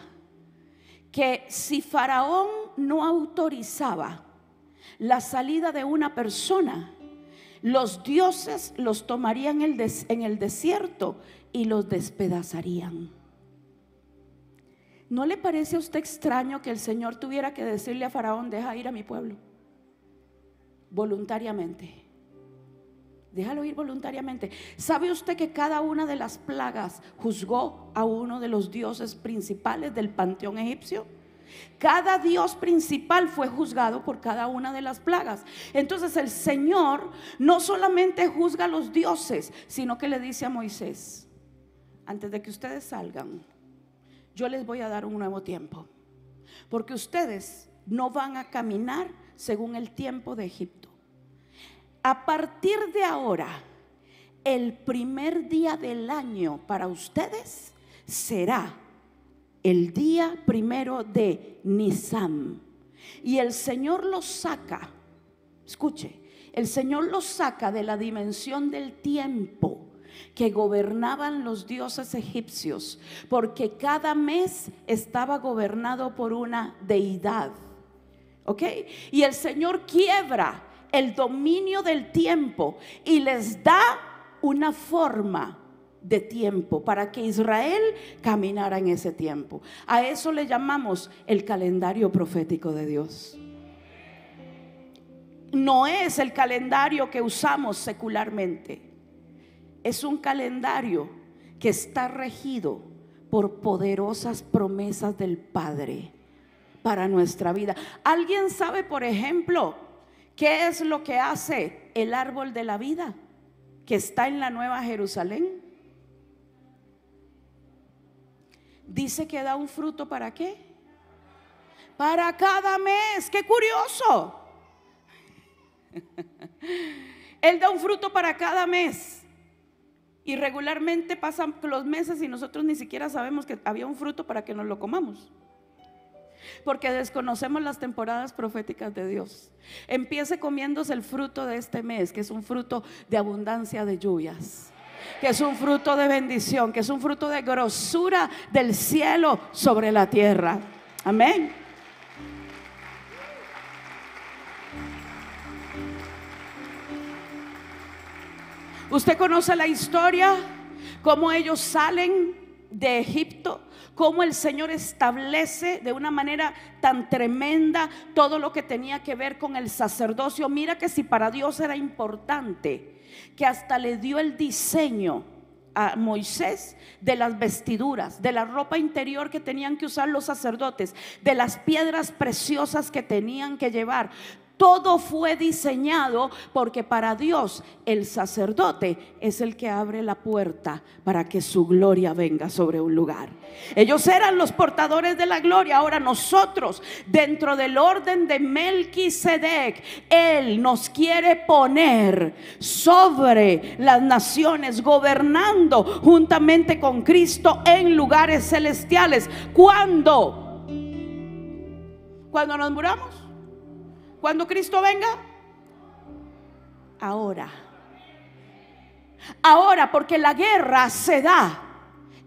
que si Faraón no autorizaba la salida de una persona, los dioses los tomarían en el desierto y los despedazarían. ¿No le parece a usted extraño que el Señor tuviera que decirle a Faraón: deja ir a mi pueblo voluntariamente? Déjalo ir voluntariamente. ¿Sabe usted que cada una de las plagas juzgó a uno de los dioses principales del panteón egipcio? Cada dios principal fue juzgado por cada una de las plagas. Entonces el Señor no solamente juzga a los dioses, sino que le dice a Moisés: antes de que ustedes salgan, yo les voy a dar un nuevo tiempo, porque ustedes no van a caminar según el tiempo de Egipto. A partir de ahora, el primer día del año para ustedes será el día primero de Nisan. Y el Señor los saca, escuche, el Señor los saca de la dimensión del tiempo que gobernaban los dioses egipcios, porque cada mes estaba gobernado por una deidad. ¿Ok? Y el Señor quiebra el dominio del tiempo y les da una forma de tiempo para que Israel caminara en ese tiempo. A eso le llamamos el calendario profético de Dios. No es el calendario que usamos secularmente. Es un calendario que está regido por poderosas promesas del Padre para nuestra vida. ¿Alguien sabe, por ejemplo, qué es lo que hace el árbol de la vida que está en la Nueva Jerusalén? Dice que da un fruto, ¿para qué? Para cada mes. ¡Qué curioso! Él da un fruto para cada mes. Y regularmente pasan los meses y nosotros ni siquiera sabemos que había un fruto para que nos lo comamos, porque desconocemos las temporadas proféticas de Dios. Empiece comiéndose el fruto de este mes, que es un fruto de abundancia de lluvias, que es un fruto de bendición, que es un fruto de grosura del cielo sobre la tierra. Amén. Usted conoce la historia, cómo ellos salen de Egipto, cómo el Señor establece de una manera tan tremenda todo lo que tenía que ver con el sacerdocio. Mira que si para Dios era importante, que hasta le dio el diseño a Moisés de las vestiduras, de la ropa interior que tenían que usar los sacerdotes, de las piedras preciosas que tenían que llevar. Todo fue diseñado porque para Dios el sacerdote es el que abre la puerta para que su gloria venga sobre un lugar. Ellos eran los portadores de la gloria. Ahora nosotros, dentro del orden de Melquisedec, Él nos quiere poner sobre las naciones, gobernando juntamente con Cristo en lugares celestiales. ¿Cuándo? ¿Cuándo nos muramos? ¿Cuándo Cristo venga? Ahora. Ahora, porque la guerra se da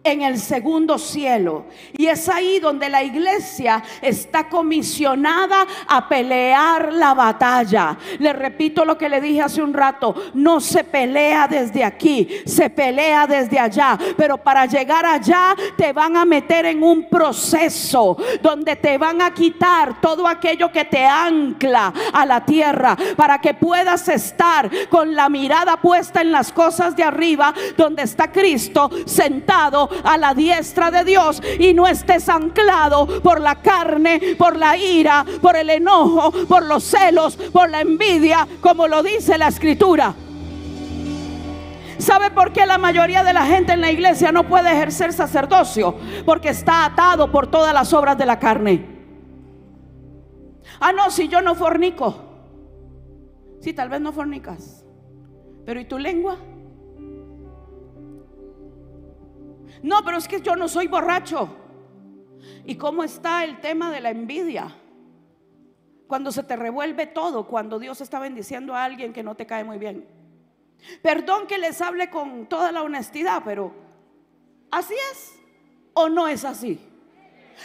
en el segundo cielo. Y es ahí donde la iglesia está comisionada a pelear la batalla. Le repito lo que le dije hace un rato: no se pelea desde aquí, se pelea desde allá. Pero para llegar allá te van a meter en un proceso donde te van a quitar todo aquello que te ancla a la tierra, para que puedas estar con la mirada puesta en las cosas de arriba, donde está Cristo sentado a la diestra de Dios, y no estés anclado por la carne, por la ira, por el enojo, por los celos, por la envidia, como lo dice la Escritura. ¿Sabe por qué la mayoría de la gente en la iglesia no puede ejercer sacerdocio? Porque está atado por todas las obras de la carne. Ah, no, si yo no fornico. Sí, tal vez no fornicas, pero ¿y tu lengua? No, pero es que yo no soy borracho. ¿Y cómo está el tema de la envidia? Cuando se te revuelve todo, cuando Dios está bendiciendo a alguien que no te cae muy bien. Perdón que les hable con toda la honestidad, pero ¿así es o no es así?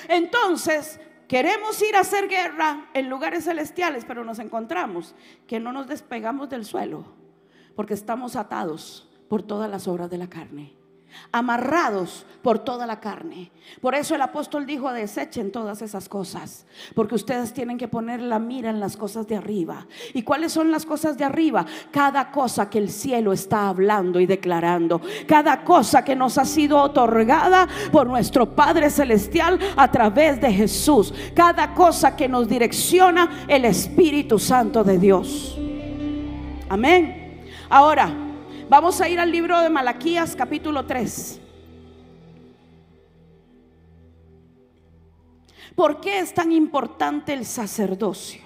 Entonces, queremos ir a hacer guerra en lugares celestiales, pero nos encontramos que no nos despegamos del suelo, porque estamos atados por todas las obras de la carne, amarrados por toda la carne. Por eso el apóstol dijo: desechen todas esas cosas, porque ustedes tienen que poner la mira en las cosas de arriba. ¿Y cuáles son las cosas de arriba? Cada cosa que el cielo está hablando y declarando, cada cosa que nos ha sido otorgada por nuestro Padre Celestial a través de Jesús, cada cosa que nos direcciona el Espíritu Santo de Dios. Amén. Ahora vamos a ir al libro de Malaquías, capítulo 3. ¿Por qué es tan importante el sacerdocio?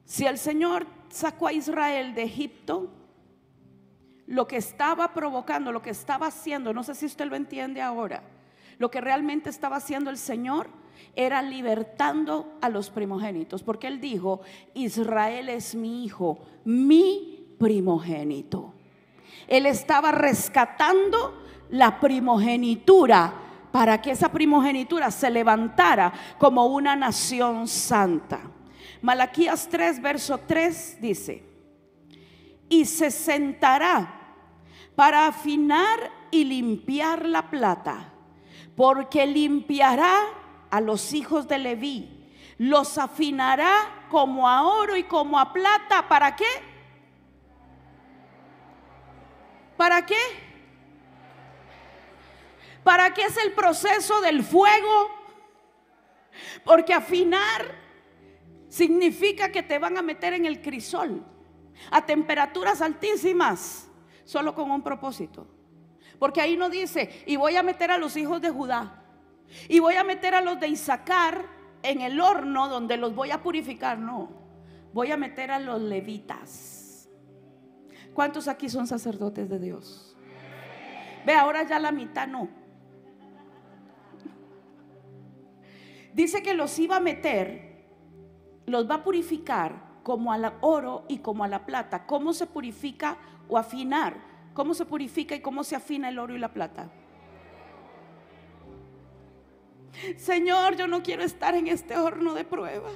Si el Señor sacó a Israel de Egipto, lo que estaba provocando, lo que estaba haciendo, no sé si usted lo entiende ahora, lo que realmente estaba haciendo el Señor era libertando a los primogénitos, porque Él dijo: Israel es mi hijo, mi primogénito. Él estaba rescatando la primogenitura, para que esa primogenitura se levantara como una nación santa. Malaquías 3, verso 3 dice: y se sentará para afinar y limpiar la plata, porque limpiará a los hijos de Leví, los afinará como a oro y como a plata. ¿Para qué? ¿Para qué? ¿Para qué es el proceso del fuego? Porque afinar significa que te van a meter en el crisol a temperaturas altísimas, solo con un propósito. Porque ahí no dice: y voy a meter a los hijos de Judá, y voy a meter a los de Isaacar en el horno donde los voy a purificar. No, voy a meter a los levitas. ¿Cuántos aquí son sacerdotes de Dios? Ve, ahora ya la mitad no. Dice que los iba a meter, los va a purificar como al oro y como a la plata. ¿Cómo se purifica o afinar? ¿Cómo se purifica y cómo se afina el oro y la plata? Señor, yo no quiero estar en este horno de prueba.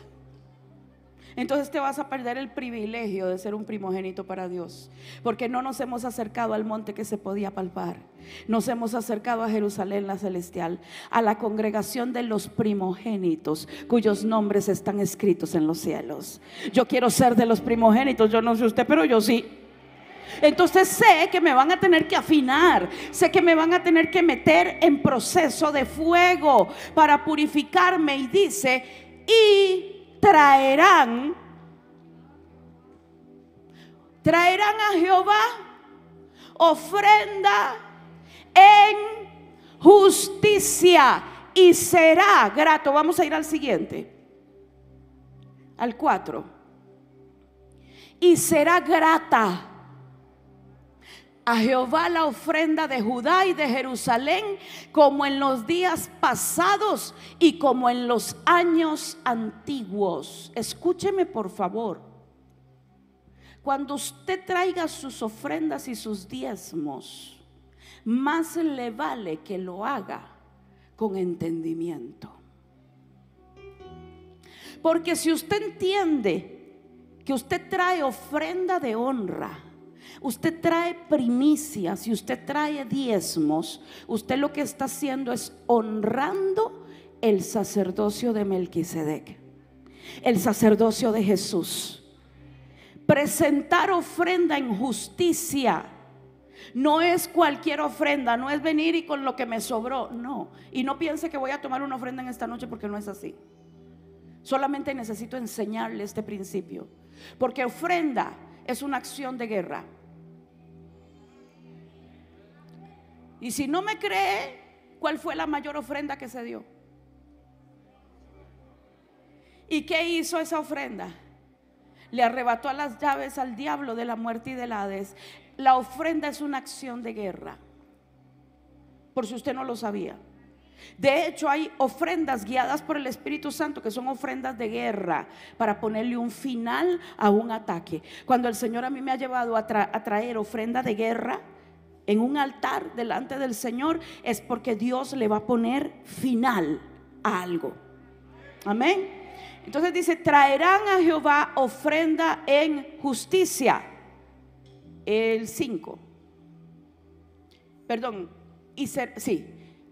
Entonces te vas a perder el privilegio de ser un primogénito para Dios, porque no nos hemos acercado al monte que se podía palpar. Nos hemos acercado a Jerusalén la celestial, a la congregación de los primogénitos, cuyos nombres están escritos en los cielos. Yo quiero ser de los primogénitos. Yo no sé usted, pero yo sí. Entonces sé que me van a tener que afinar, sé que me van a tener que meter en proceso de fuego para purificarme. Y dice: y traerán a Jehová ofrenda en justicia, y será grato. Vamos a ir al siguiente, al 4. Y será grata a Jehová la ofrenda de Judá y de Jerusalén, como en los días pasados y como en los años antiguos. Escúcheme por favor. Cuando usted traiga sus ofrendas y sus diezmos, más le vale que lo haga con entendimiento. Porque si usted entiende que usted trae ofrenda de honra, usted trae primicias y usted trae diezmos, usted lo que está haciendo es honrando el sacerdocio de Melquisedec, el sacerdocio de Jesús. Presentar ofrenda en justicia no es cualquier ofrenda, no es venir y con lo que me sobró, no. Y no piense que voy a tomar una ofrenda en esta noche, porque no es así. Solamente necesito enseñarle este principio, porque ofrenda es una acción de guerra. Y si no me cree, ¿cuál fue la mayor ofrenda que se dio? ¿Y qué hizo esa ofrenda? Le arrebató a las llaves al diablo de la muerte y del Hades. La ofrenda es una acción de guerra, por si usted no lo sabía. De hecho, hay ofrendas guiadas por el Espíritu Santo que son ofrendas de guerra, para ponerle un final a un ataque. Cuando el Señor a mí me ha llevado a traer ofrenda de guerra en un altar delante del Señor, es porque Dios le va a poner final a algo. Amén. Entonces dice: traerán a Jehová ofrenda en justicia. El 5. Perdón. Sí.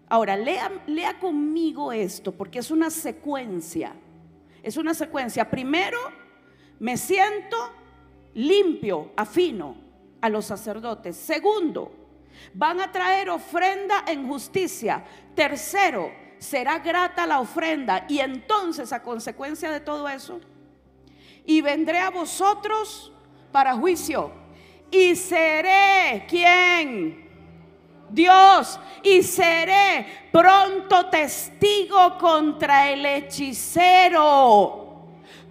Ahora lea conmigo esto, porque es una secuencia. Es una secuencia. Primero, me siento limpio, afino a los sacerdotes. Segundo, van a traer ofrenda en justicia. Tercero, será grata la ofrenda. Y entonces, a consecuencia de todo eso, y vendré a vosotros para juicio, y seré, ¿quién? Dios. Y seré pronto testigo contra el hechicero,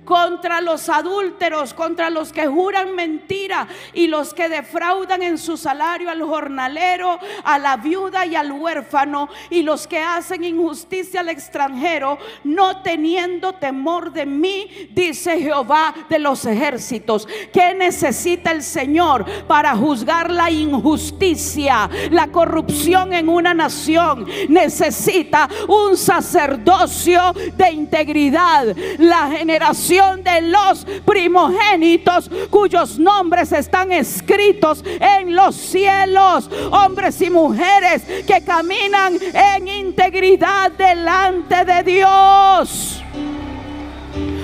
contra los adúlteros, contra los que juran mentira y los que defraudan en su salario al jornalero, a la viuda y al huérfano, y los que hacen injusticia al extranjero, no teniendo temor de mí, dice Jehová de los ejércitos. ¿Qué necesita el Señor para juzgar la injusticia, la corrupción en una nación? Necesita un sacerdocio de integridad, la generación de los primogénitos cuyos nombres están escritos en los cielos, hombres y mujeres que caminan en integridad delante de Dios.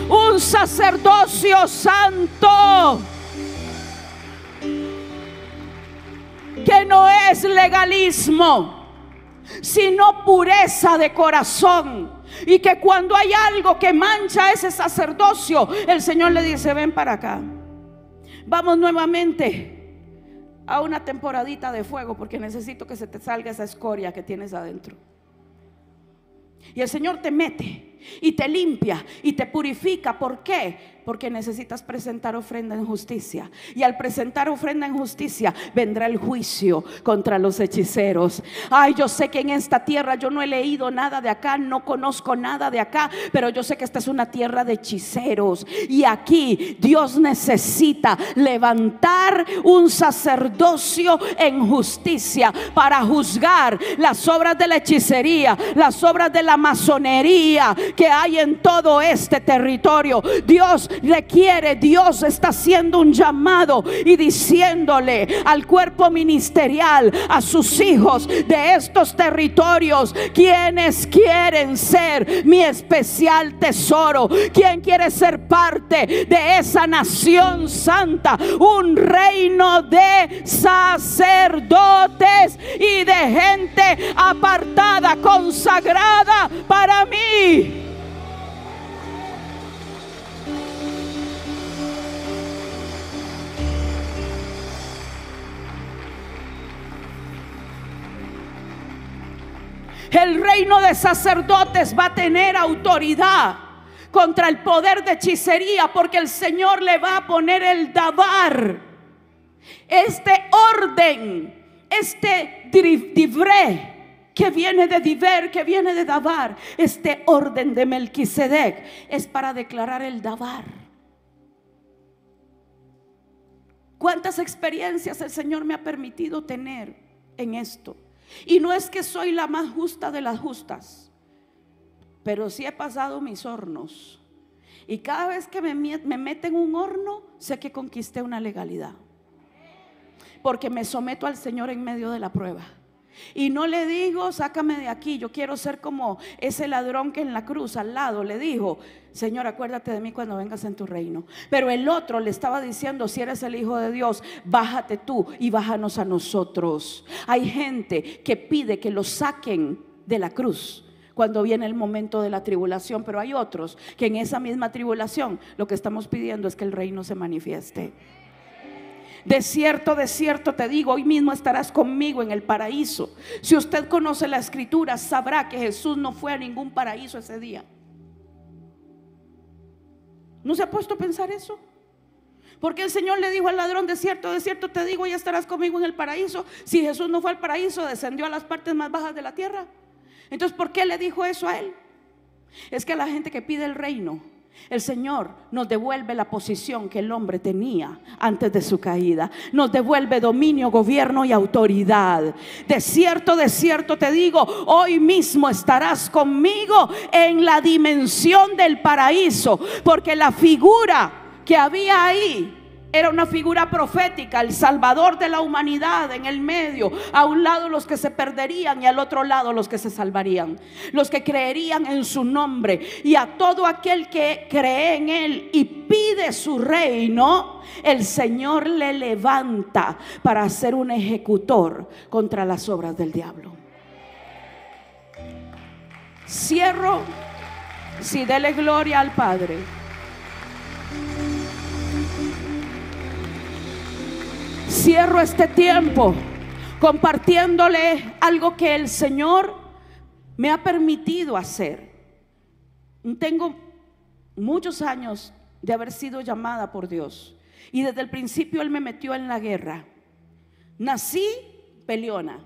Un sacerdocio santo que no es legalismo, sino pureza de corazón. Y que cuando hay algo que mancha ese sacerdocio, el Señor le dice: ven para acá, vamos nuevamente a una temporadita de fuego, porque necesito que se te salga esa escoria que tienes adentro. Y el Señor te mete y te limpia y te purifica. ¿Por qué? Porque necesitas presentar ofrenda en justicia. Y al presentar ofrenda en justicia, vendrá el juicio contra los hechiceros. Ay, yo sé que en esta tierra, yo no he leído nada de acá, no conozco nada de acá, pero yo sé que esta es una tierra de hechiceros. Y aquí Dios necesita levantar un sacerdocio en justicia para juzgar las obras de la hechicería, las obras de la masonería que hay en todo este territorio. Dios requiere, Dios está haciendo un llamado y diciéndole al cuerpo ministerial, a sus hijos de estos territorios: quienes quieren ser mi especial tesoro, quien quiere ser parte de esa nación santa, un reino de sacerdotes y de gente apartada, consagrada para mí. El reino de sacerdotes va a tener autoridad contra el poder de hechicería, porque el Señor le va a poner el dabar, este orden, este divré, que viene de diver, que viene de dabar. Este orden de Melquisedec es para declarar el dabar. ¿Cuántas experiencias el Señor me ha permitido tener en esto? Y no es que soy la más justa de las justas, pero sí he pasado mis hornos. Y cada vez que me meten en un horno, sé que conquisté una legalidad, porque me someto al Señor en medio de la prueba. Y no le digo, sácame de aquí, yo quiero ser como ese ladrón que en la cruz al lado le dijo: Señor, acuérdate de mí cuando vengas en tu reino. Pero el otro le estaba diciendo: si eres el Hijo de Dios, bájate tú y bájanos a nosotros. Hay gente que pide que lo saquen de la cruz cuando viene el momento de la tribulación, pero hay otros que en esa misma tribulación lo que estamos pidiendo es que el reino se manifieste. De cierto te digo, hoy mismo estarás conmigo en el paraíso. Si usted conoce la escritura, sabrá que Jesús no fue a ningún paraíso ese día. ¿No se ha puesto a pensar eso? Porque el Señor le dijo al ladrón: de cierto te digo, ya estarás conmigo en el paraíso. Si Jesús no fue al paraíso, descendió a las partes más bajas de la tierra. Entonces, ¿por qué le dijo eso a él? Es que a la gente que pide el reino, el Señor nos devuelve la posición que el hombre tenía antes de su caída. Nos devuelve dominio, gobierno y autoridad. De cierto te digo, hoy mismo estarás conmigo en la dimensión del paraíso. Porque la figura que había ahí era una figura profética, el Salvador de la humanidad en el medio. A un lado los que se perderían y al otro lado los que se salvarían, los que creerían en su nombre. Y a todo aquel que cree en él y pide su reino, el Señor le levanta para ser un ejecutor contra las obras del diablo. Cierro. Si dele gloria al Padre. Cierro este tiempo compartiéndole algo que el Señor me ha permitido hacer. Tengo muchos años de haber sido llamada por Dios, y desde el principio Él me metió en la guerra. Nací peleona,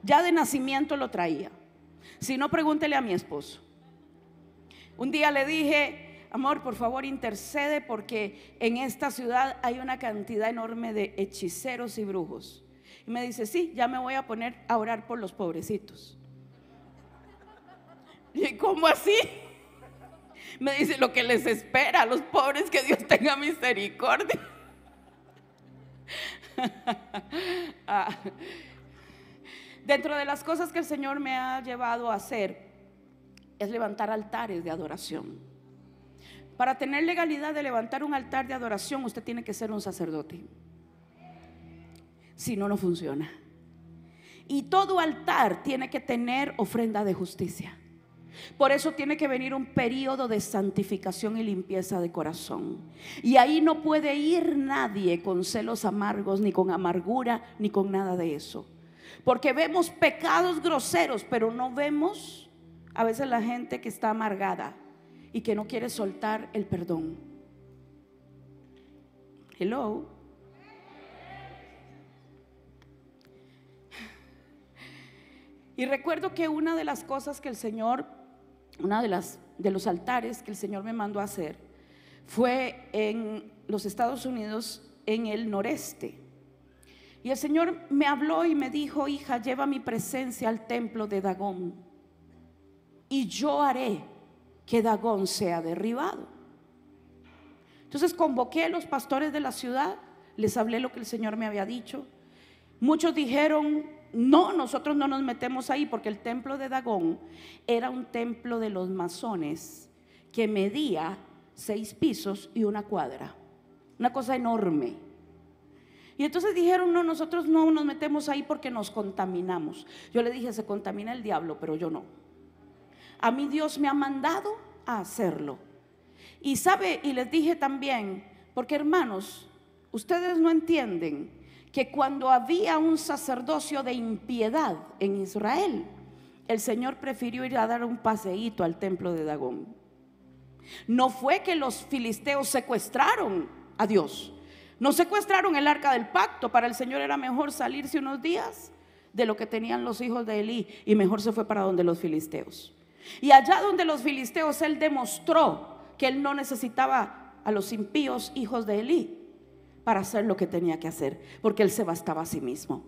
ya de nacimiento lo traía. Si no, pregúntele a mi esposo. Un día le dije: amor, por favor, intercede, porque en esta ciudad hay una cantidad enorme de hechiceros y brujos. Y me dice: sí, ya me voy a poner a orar por los pobrecitos. ¿Y cómo así? Me dice: lo que les espera a los pobres, que Dios tenga misericordia. Dentro de las cosas que el Señor me ha llevado a hacer es levantar altares de adoración. Para tener legalidad de levantar un altar de adoración, usted tiene que ser un sacerdote. Si no, no funciona. Y todo altar tiene que tener ofrenda de justicia. Por eso tiene que venir un periodo de santificación y limpieza de corazón. Y ahí no puede ir nadie con celos amargos, ni con amargura, ni con nada de eso. Porque vemos pecados groseros, pero no vemos a veces la gente que está amargada y que no quiere soltar el perdón. Hello. Y recuerdo que una de las cosas que el Señor, de los altares que el Señor me mandó a hacer, fue en los Estados Unidos, en el noreste. Y el Señor me habló y me dijo: hija, lleva mi presencia al templo de Dagón, y yo haré que Dagón sea derribado. Entonces convoqué a los pastores de la ciudad, les hablé lo que el Señor me había dicho. Muchos dijeron: no, nosotros no nos metemos ahí, porque el templo de Dagón era un templo de los masones que medía 6 pisos y 1 cuadra, una cosa enorme. Y entonces dijeron: no, nosotros no nos metemos ahí porque nos contaminamos. Yo le dije: se contamina el diablo, pero yo no. A mí Dios me ha mandado a hacerlo. Y sabe, y les dije también, porque hermanos, ustedes no entienden que cuando había un sacerdocio de impiedad en Israel, el Señor prefirió ir a dar un paseíto al templo de Dagón. No fue que los filisteos secuestraron a Dios, no secuestraron el arca del pacto. Para el Señor era mejor salirse unos días de lo que tenían los hijos de Elí, y mejor se fue para donde los filisteos. Y allá donde los filisteos, Él demostró que Él no necesitaba a los impíos hijos de Elí, para hacer lo que tenía que hacer, porque él se bastaba a sí mismo.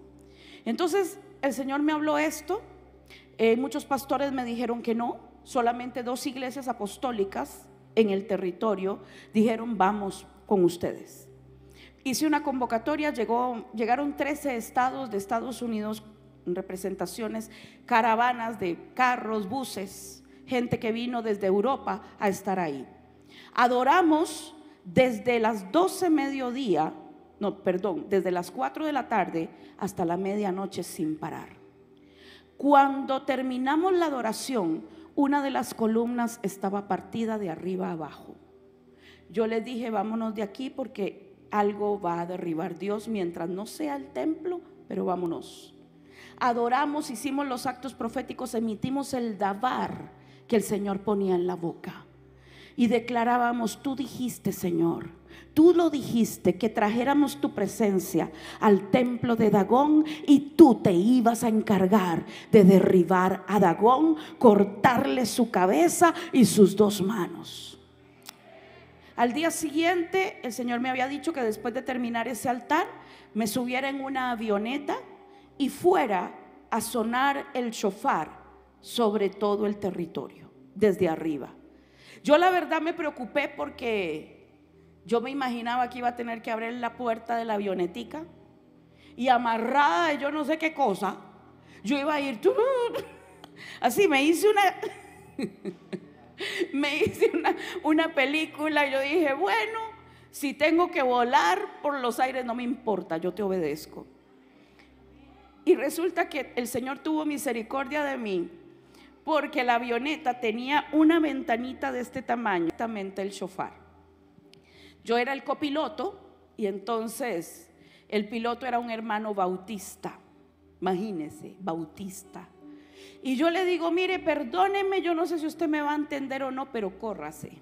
Entonces el Señor me habló esto. Muchos pastores me dijeron que no. Solamente 2 iglesias apostólicas en el territorio dijeron: vamos con ustedes. Hice una convocatoria, llegaron 13 estados de Estados Unidos, representaciones, caravanas de carros, buses, gente que vino desde Europa a estar ahí. Adoramos desde las 12 mediodía, desde las 4 de la tarde hasta la medianoche sin parar. Cuando terminamos la adoración, una de las columnas estaba partida de arriba a abajo. Yo les dije: vámonos de aquí porque algo va a derribar Dios mientras no sea el templo, pero vámonos. Adoramos, hicimos los actos proféticos, emitimos el davar que el Señor ponía en la boca y declarábamos: tú dijiste, Señor, tú lo dijiste, que trajéramos tu presencia al templo de Dagón, y tú te ibas a encargar de derribar a Dagón, cortarle su cabeza y sus 2 manos. Al día siguiente el Señor me había dicho que después de terminar ese altar me subiera en una avioneta y fuera a sonar el shofar sobre todo el territorio desde arriba. Yo la verdad me preocupé porque yo me imaginaba que iba a tener que abrir la puerta de la avionetica y amarrada de yo no sé qué cosa, yo iba a ir así. Me hice una película y yo dije: bueno, si tengo que volar por los aires no me importa, yo te obedezco. Y resulta que el Señor tuvo misericordia de mí, porque la avioneta tenía una ventanita de este tamaño, exactamente el shofar. Yo era el copiloto y entonces el piloto era un hermano bautista, imagínense, bautista. Y yo le digo: mire, perdóneme, yo no sé si usted me va a entender o no, pero córrase.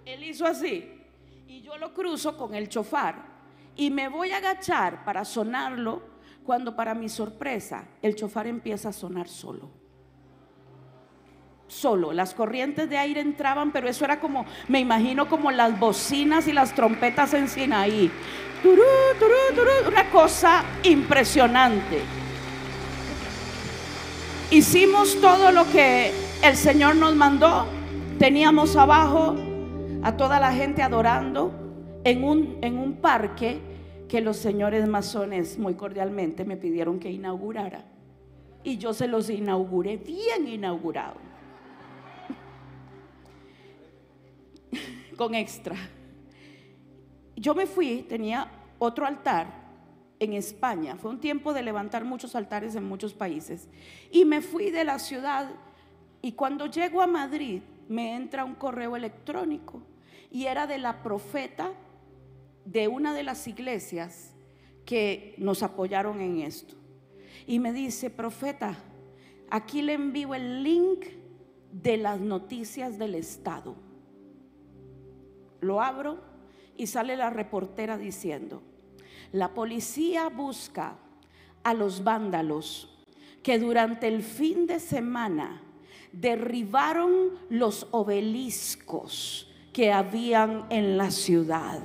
Él hizo así y yo lo cruzo con el shofar y me voy a agachar para sonarlo, cuando para mi sorpresa el shofar empieza a sonar solo. Las corrientes de aire entraban, pero eso era como, me imagino como las bocinas y las trompetas en Sinaí. Turú, turú, turú, una cosa impresionante. Hicimos todo lo que el Señor nos mandó. Teníamos abajo a toda la gente adorando en un parque que los señores masones muy cordialmente me pidieron que inaugurara, y yo se los inauguré bien inaugurado, con extra. Yo me fui, tenía otro altar en España. Fue un tiempo de levantar muchos altares en muchos países, y me fui de la ciudad, y cuando llego a Madrid me entra un correo electrónico y era de la profeta de una de las iglesias que nos apoyaron en esto, y me dice: profeta, aquí le envío el link de las noticias del estado. Lo abro y sale la reportera diciendo: la policía busca a los vándalos que durante el fin de semana derribaron los obeliscos que habían en la ciudad.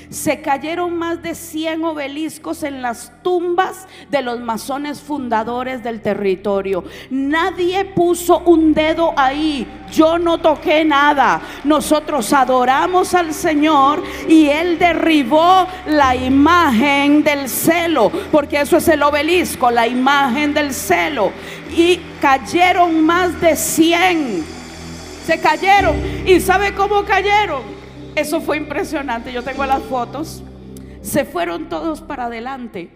Se cayeron más de 100 obeliscos en las tumbas de los masones fundadores del territorio. Nadie puso un dedo ahí, yo no toqué nada. Nosotros adoramos al Señor y Él derribó la imagen del celo, porque eso es el obelisco, la imagen del celo. Y cayeron más de 100. Se cayeron. ¿Y sabe cómo cayeron? Eso fue impresionante, yo tengo las fotos. Se fueron todos para adelante,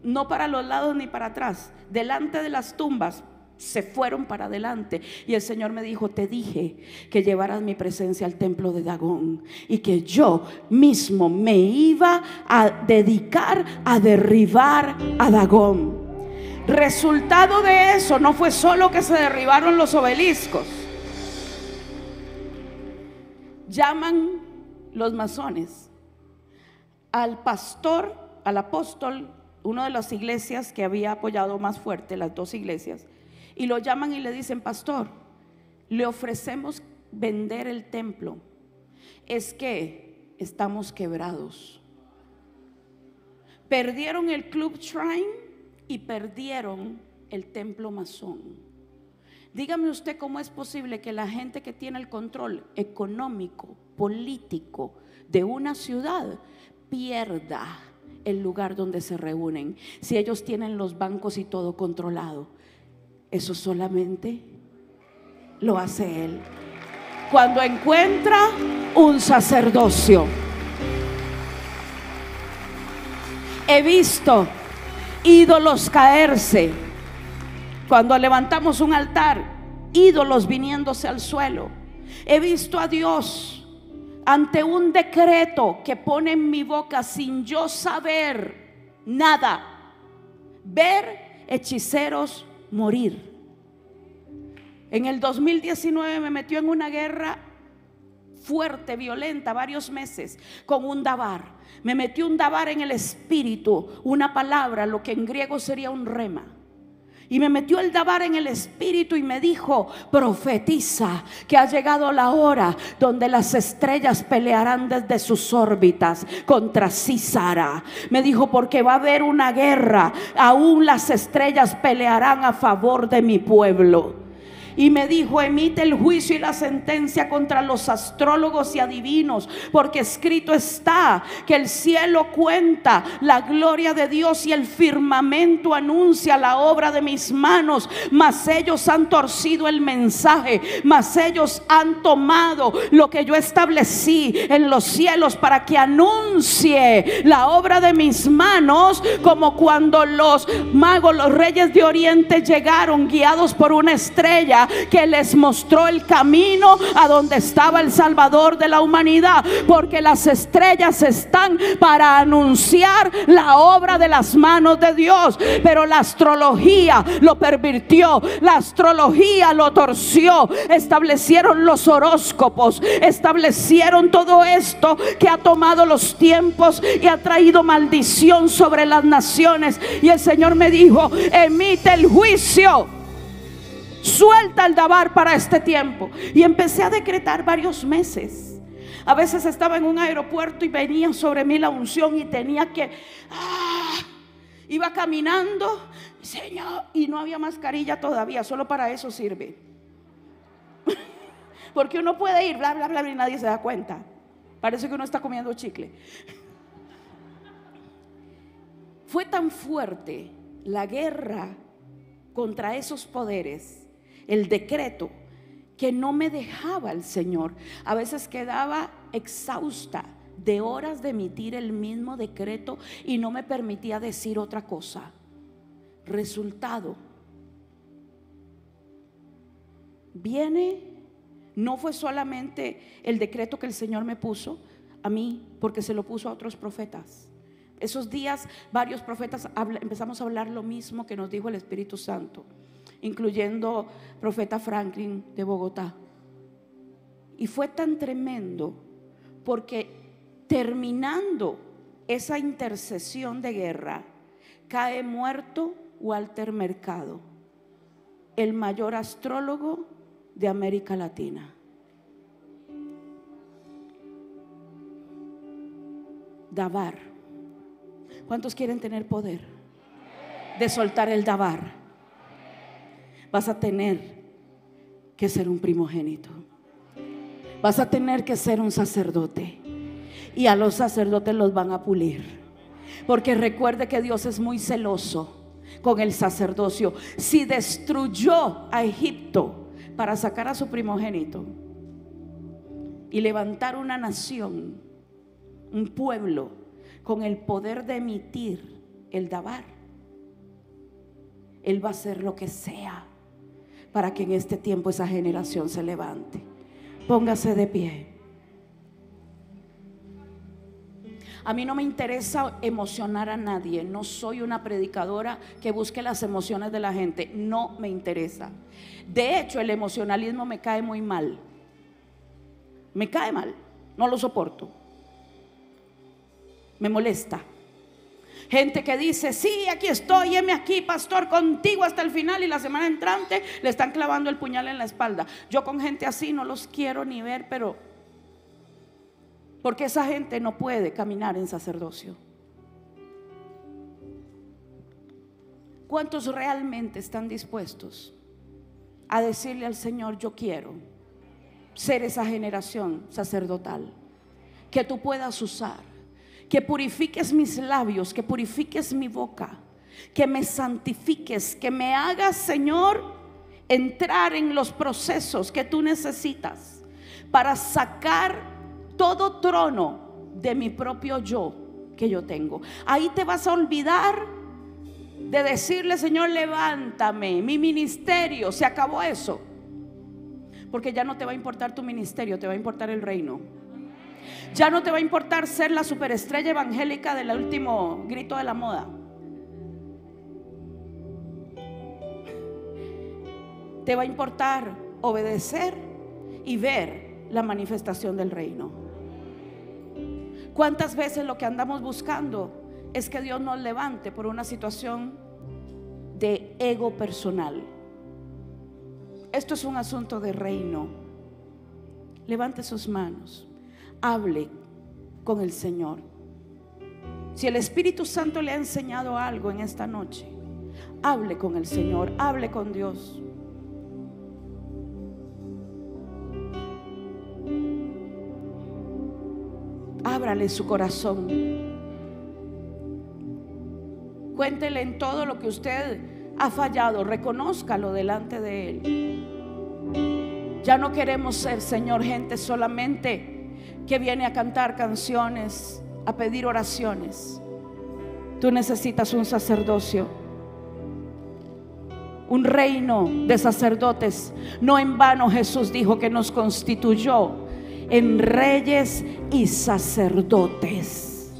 no para los lados ni para atrás. Delante de las tumbas se fueron para adelante. Y el Señor me dijo: te dije que llevaras mi presencia al templo de Dagón, y que yo mismo me iba a dedicar a derribar a Dagón. Resultado de eso no fue solo que se derribaron los obeliscos. Llaman los masones al pastor, al apóstol, una de las iglesias que había apoyado más fuerte, las 2 iglesias, y lo llaman y le dicen: pastor, le ofrecemos vender el templo. Es que estamos quebrados. Perdieron el Club Shrine y perdieron el templo masón. Dígame usted cómo es posible que la gente que tiene el control económico, político de una ciudad pierda el lugar donde se reúnen, si ellos tienen los bancos y todo controlado. Eso solamente lo hace Él cuando encuentra un sacerdocio. He visto ídolos caerse. Cuando levantamos un altar, ídolos viniéndose al suelo. He visto a Dios ante un decreto que pone en mi boca sin yo saber nada, ver hechiceros morir. En el 2019 me metió en una guerra fuerte, violenta, varios meses, con un dabar. Me metió un dabar en el espíritu, una palabra, lo que en griego sería un rema. Y me metió el dabar en el espíritu y me dijo: profetiza que ha llegado la hora donde las estrellas pelearán desde sus órbitas contra Císara. Me dijo: porque va a haber una guerra, aún las estrellas pelearán a favor de mi pueblo. Y me dijo: emite el juicio y la sentencia contra los astrólogos y adivinos, porque escrito está que el cielo cuenta la gloria de Dios y el firmamento anuncia la obra de mis manos. Mas ellos han torcido el mensaje, mas ellos han tomado lo que yo establecí en los cielos para que anuncie la obra de mis manos, como cuando los magos, los reyes de Oriente llegaron guiados por una estrella que les mostró el camino a donde estaba el Salvador de la humanidad, porque las estrellas están para anunciar la obra de las manos de Dios. Pero la astrología lo pervirtió, la astrología lo torció, establecieron los horóscopos, establecieron todo esto que ha tomado los tiempos y ha traído maldición sobre las naciones. Y el Señor me dijo: emite el juicio, suelta el dabar para este tiempo. Y empecé a decretar varios meses. A veces estaba en un aeropuerto y venía sobre mí la unción y tenía que iba caminando, Señor, y no había mascarilla todavía. Solo para eso sirve. Porque uno puede ir bla bla bla y nadie se da cuenta. Parece que uno está comiendo chicle. Fue tan fuerte la guerra contra esos poderes, el decreto, que no me dejaba el Señor. A veces quedaba exhausta de horas de emitir el mismo decreto y no me permitía decir otra cosa. Resultado, viene, no fue solamente el decreto que el Señor me puso a mí, porque se lo puso a otros profetas. Esos días varios profetas empezamos a hablar lo mismo que nos dijo el Espíritu Santo, incluyendo profeta Franklin de Bogotá. Y fue tan tremendo porque terminando esa intercesión de guerra, cae muerto Walter Mercado, el mayor astrólogo de América Latina. Dabar. ¿Cuántos quieren tener poder de soltar el dabar? Vas a tener que ser un primogénito. Vas a tener que ser un sacerdote. Y a los sacerdotes los van a pulir. Porque recuerde que Dios es muy celoso con el sacerdocio. Si destruyó a Egipto para sacar a su primogénito y levantar una nación, un pueblo, con el poder de emitir el dabar, Él va a hacer lo que sea para que en este tiempo esa generación se levante. Póngase de pie. A mí no me interesa emocionar a nadie. No soy una predicadora que busque las emociones de la gente. No me interesa. De hecho, el emocionalismo me cae muy mal. Me cae mal. No lo soporto. Me molesta. Gente que dice: sí, aquí estoy, heme aquí, pastor, contigo hasta el final, y la semana entrante le están clavando el puñal en la espalda. Yo con gente así no los quiero ni ver, pero Porque esa gente no puede caminar en sacerdocio. ¿Cuántos realmente están dispuestos a decirle al Señor: yo quiero ser esa generación sacerdotal que tú puedas usar, que purifiques mis labios, que purifiques mi boca, que me santifiques, que me hagas, Señor, entrar en los procesos que tú necesitas para sacar todo trono de mi propio yo que yo tengo? Ahí te vas a olvidar de decirle: Señor, levántame, mi ministerio. Se acabó eso, porque ya no te va a importar tu ministerio, te va a importar el reino. Ya no te va a importar ser la superestrella evangélica del último grito de la moda. Te va a importar obedecer y ver la manifestación del reino. ¿Cuántas veces lo que andamos buscando es que Dios nos levante por una situación de ego personal? Esto es un asunto de reino. Levante sus manos, hable con el Señor. Si el Espíritu Santo le ha enseñado algo en esta noche, hable con el Señor, hable con Dios. Ábrale su corazón. Cuéntele en todo lo que usted ha fallado, reconózcalo delante de Él. Ya no queremos ser, Señor, gente solamente que viene a cantar canciones, a pedir oraciones. Tú necesitas un sacerdocio, un reino de sacerdotes. No en vano Jesús dijo que nos constituyó en reyes y sacerdotes,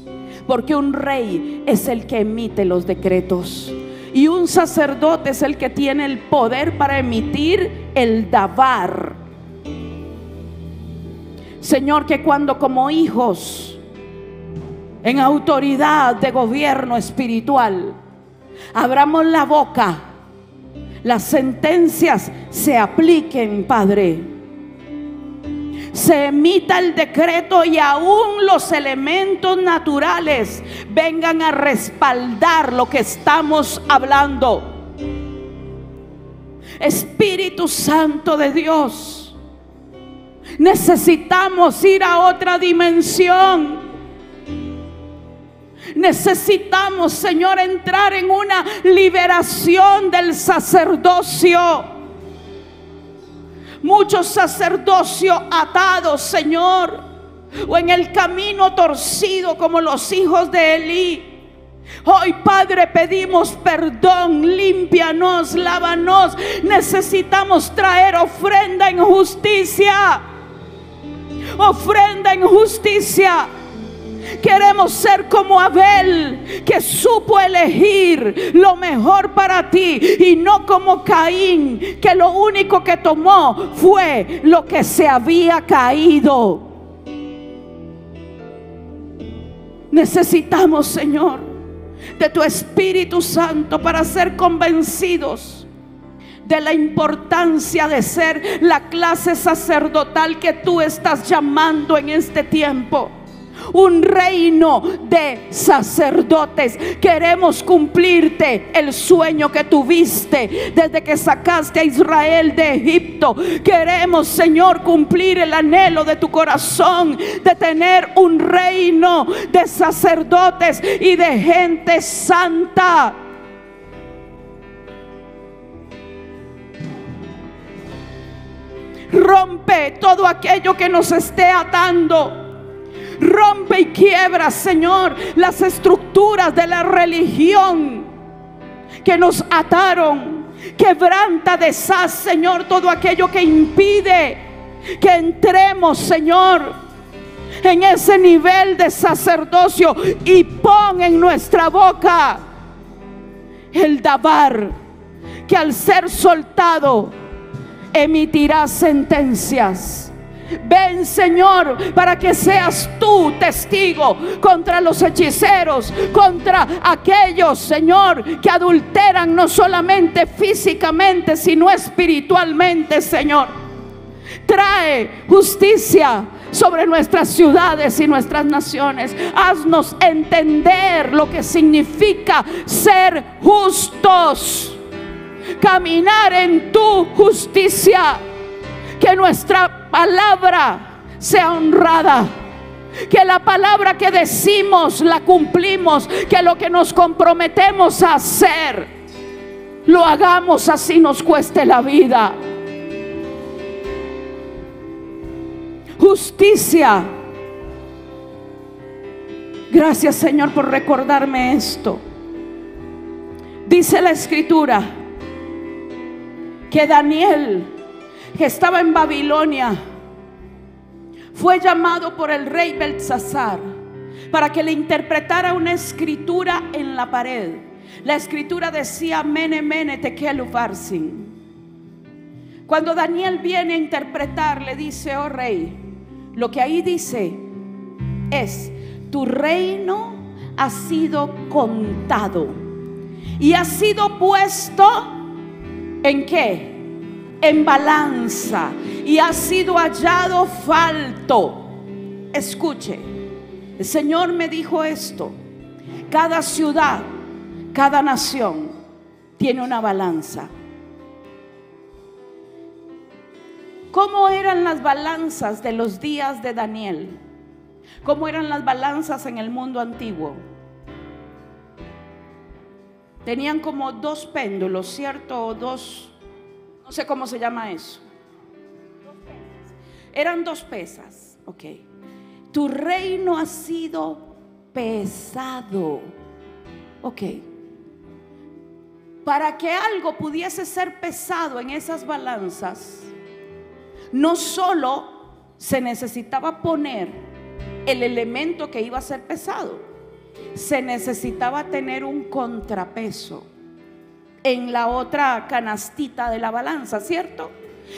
porque un rey es el que emite los decretos y un sacerdote es el que tiene el poder para emitir el davar. Señor, que cuando como hijos en autoridad de gobierno espiritual abramos la boca, las sentencias se apliquen, Padre. Se emita el decreto y aún los elementos naturales vengan a respaldar lo que estamos hablando. Espíritu Santo de Dios, necesitamos ir a otra dimensión. Necesitamos, Señor, entrar en una liberación del sacerdocio. Muchos sacerdocios atados, Señor, o en el camino torcido como los hijos de Elí. Hoy, Padre, pedimos perdón, límpianos, lávanos. Necesitamos traer ofrenda en justicia. Ofrenda en justicia. Queremos ser como Abel, que supo elegir lo mejor para ti, y no como Caín, que lo único que tomó fue lo que se había caído. Necesitamos, Señor, de tu Espíritu Santo para ser convencidos de la importancia de ser la clase sacerdotal que tú estás llamando en este tiempo. Un reino de sacerdotes. Queremos cumplirte el sueño que tuviste desde que sacaste a Israel de Egipto. Queremos, Señor, cumplir el anhelo de tu corazón de tener un reino de sacerdotes y de gente santa. Rompe todo aquello que nos esté atando. Rompe y quiebra, Señor, las estructuras de la religión que nos ataron. Quebranta, deshaz, Señor, todo aquello que impide que entremos, Señor, en ese nivel de sacerdocio, y pon en nuestra boca el davar, que al ser soltado emitirá sentencias. Ven, Señor, para que seas tú testigo contra los hechiceros, contra aquellos, Señor, que adulteran no solamente físicamente, sino espiritualmente, Señor. Trae justicia sobre nuestras ciudades y nuestras naciones. Haznos entender lo que significa ser justos, caminar en tu justicia. Que nuestra palabra sea honrada, que la palabra que decimos la cumplimos, que lo que nos comprometemos a hacer lo hagamos así nos cueste la vida. Justicia. Gracias, Señor, por recordarme esto. Dice la Escritura que Daniel, que estaba en Babilonia, fue llamado por el rey Belsasar para que le interpretara una escritura en la pared. La escritura decía: Mene, mene, tekel ufarsin. Cuando Daniel viene a interpretar, le dice: oh rey, lo que ahí dice es: tu reino ha sido contado y ha sido puesto ¿en qué? En balanza, y ha sido hallado falto. Escuche, el Señor me dijo esto: cada ciudad, cada nación tiene una balanza. ¿Cómo eran las balanzas de los días de Daniel? ¿Cómo eran las balanzas en el mundo antiguo? Tenían como dos péndulos, ¿cierto? O dos, no sé cómo se llama eso. Eran dos pesas, ok. Tu reino ha sido pesado, ok. Para que algo pudiese ser pesado en esas balanzas, no solo se necesitaba poner el elemento que iba a ser pesado, se necesitaba tener un contrapeso en la otra canastita de la balanza, ¿cierto?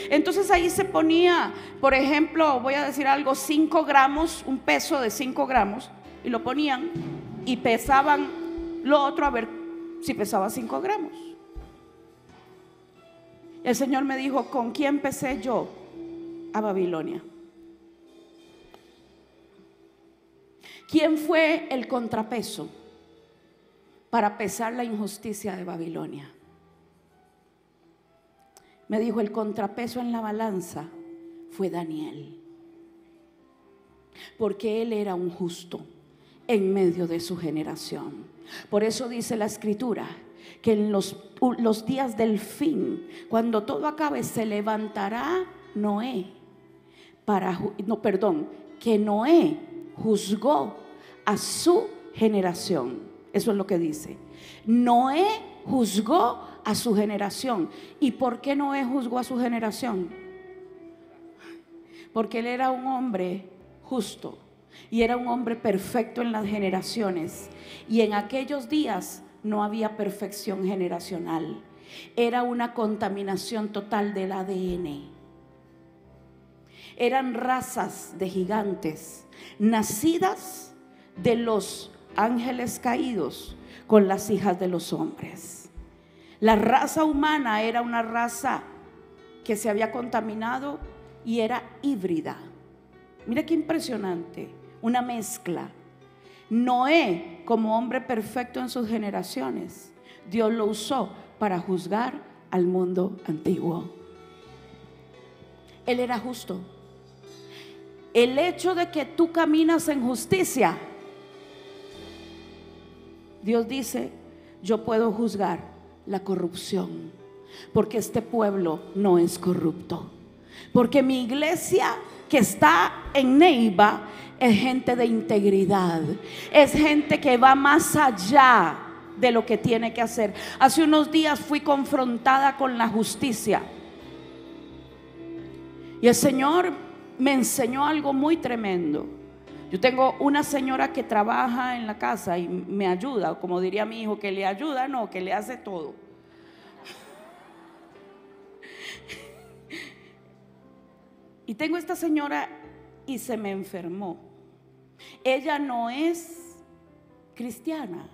Entonces ahí se ponía, por ejemplo, voy a decir algo, 5 gramos, un peso de 5 gramos, y lo ponían y pesaban lo otro a ver si pesaba 5 gramos. El Señor me dijo: ¿con quién pesé yo a Babilonia? ¿Quién fue el contrapeso para pesar la injusticia de Babilonia? Me dijo: el contrapeso en la balanza fue Daniel, porque él era un justo en medio de su generación. Por eso dice la Escritura que en los días del fin, cuando todo acabe, se levantará Noé que Noé juzgó a su generación. Eso es lo que dice. Noé juzgó a su generación. ¿Y por qué Noé juzgó a su generación? Porque él era un hombre justo y era un hombre perfecto en las generaciones. Y en aquellos días no había perfección generacional. Era una contaminación total del ADN. Eran razas de gigantes nacidas de los ángeles caídos con las hijas de los hombres. La raza humana era una raza que se había contaminado y era híbrida. Mira qué impresionante, una mezcla. Noé, como hombre perfecto en sus generaciones, Dios lo usó para juzgar al mundo antiguo. Él era justo. El hecho de que tú caminas en justicia, Dios dice: yo puedo juzgar la corrupción, porque este pueblo no es corrupto. Porque mi iglesia que está en Neiva es gente de integridad, es gente que va más allá de lo que tiene que hacer. Hace unos días fui confrontada con la justicia y el Señor me enseñó algo muy tremendo. Yo tengo una señora que trabaja en la casa y me ayuda, como diría mi hijo, que le ayuda, no, que le hace todo. Y tengo esta señora y se me enfermó. Ella no es cristiana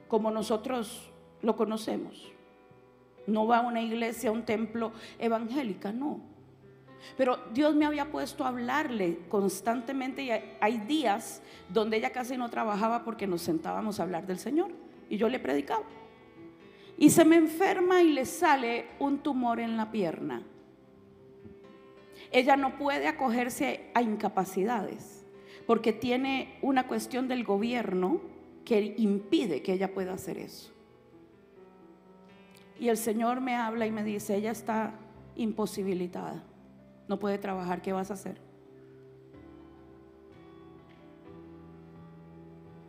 como nosotros lo conocemos. No va a una iglesia, a un templo evangélica, no. Pero Dios me había puesto a hablarle constantemente, y hay días donde ella casi no trabajaba porque nos sentábamos a hablar del Señor y yo le predicaba. Y se me enferma y le sale un tumor en la pierna. Ella no puede acogerse a incapacidades porque tiene una cuestión del gobierno que impide que ella pueda hacer eso. Y el Señor me habla y me dice: ella está imposibilitada, no puede trabajar, ¿qué vas a hacer?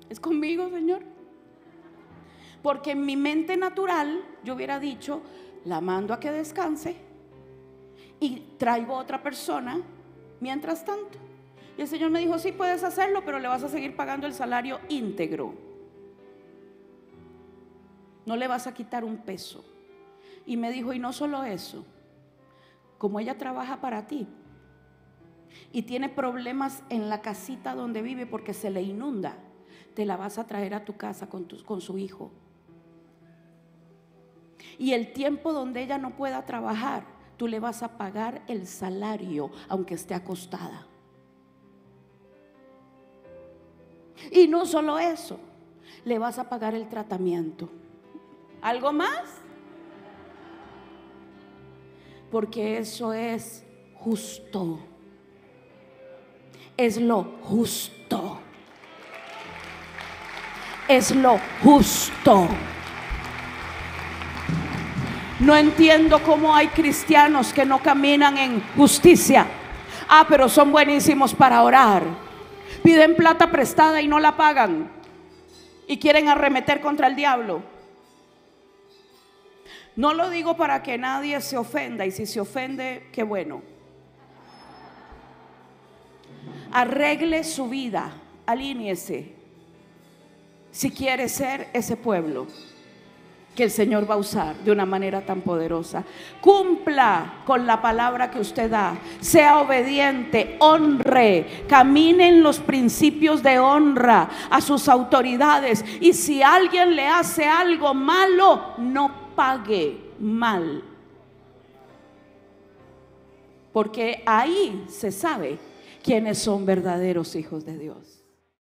¿Es conmigo, Señor? Porque en mi mente natural yo hubiera dicho: la mando a que descanse y traigo otra persona mientras tanto. Y el Señor me dijo: sí, puedes hacerlo, pero le vas a seguir pagando el salario íntegro, no le vas a quitar un peso. Y me dijo: y no solo eso, como ella trabaja para ti y tiene problemas en la casita donde vive porque se le inunda, te la vas a traer a tu casa con su hijo. Y el tiempo donde ella no pueda trabajar, tú le vas a pagar el salario aunque esté acostada. Y no solo eso, le vas a pagar el tratamiento. ¿Algo más? Porque eso es justo. Es lo justo. Es lo justo. No entiendo cómo hay cristianos que no caminan en justicia. Pero son buenísimos para orar. Piden plata prestada y no la pagan y quieren arremeter contra el diablo. No lo digo para que nadie se ofenda, y si se ofende, qué bueno. Arregle su vida, alíñese si quiere ser ese pueblo que el Señor va a usar de una manera tan poderosa. Cumpla con la palabra que usted da, sea obediente, honre, camine en los principios de honra a sus autoridades. Y si alguien le hace algo malo, no pague mal, porque ahí se sabe quiénes son verdaderos hijos de Dios.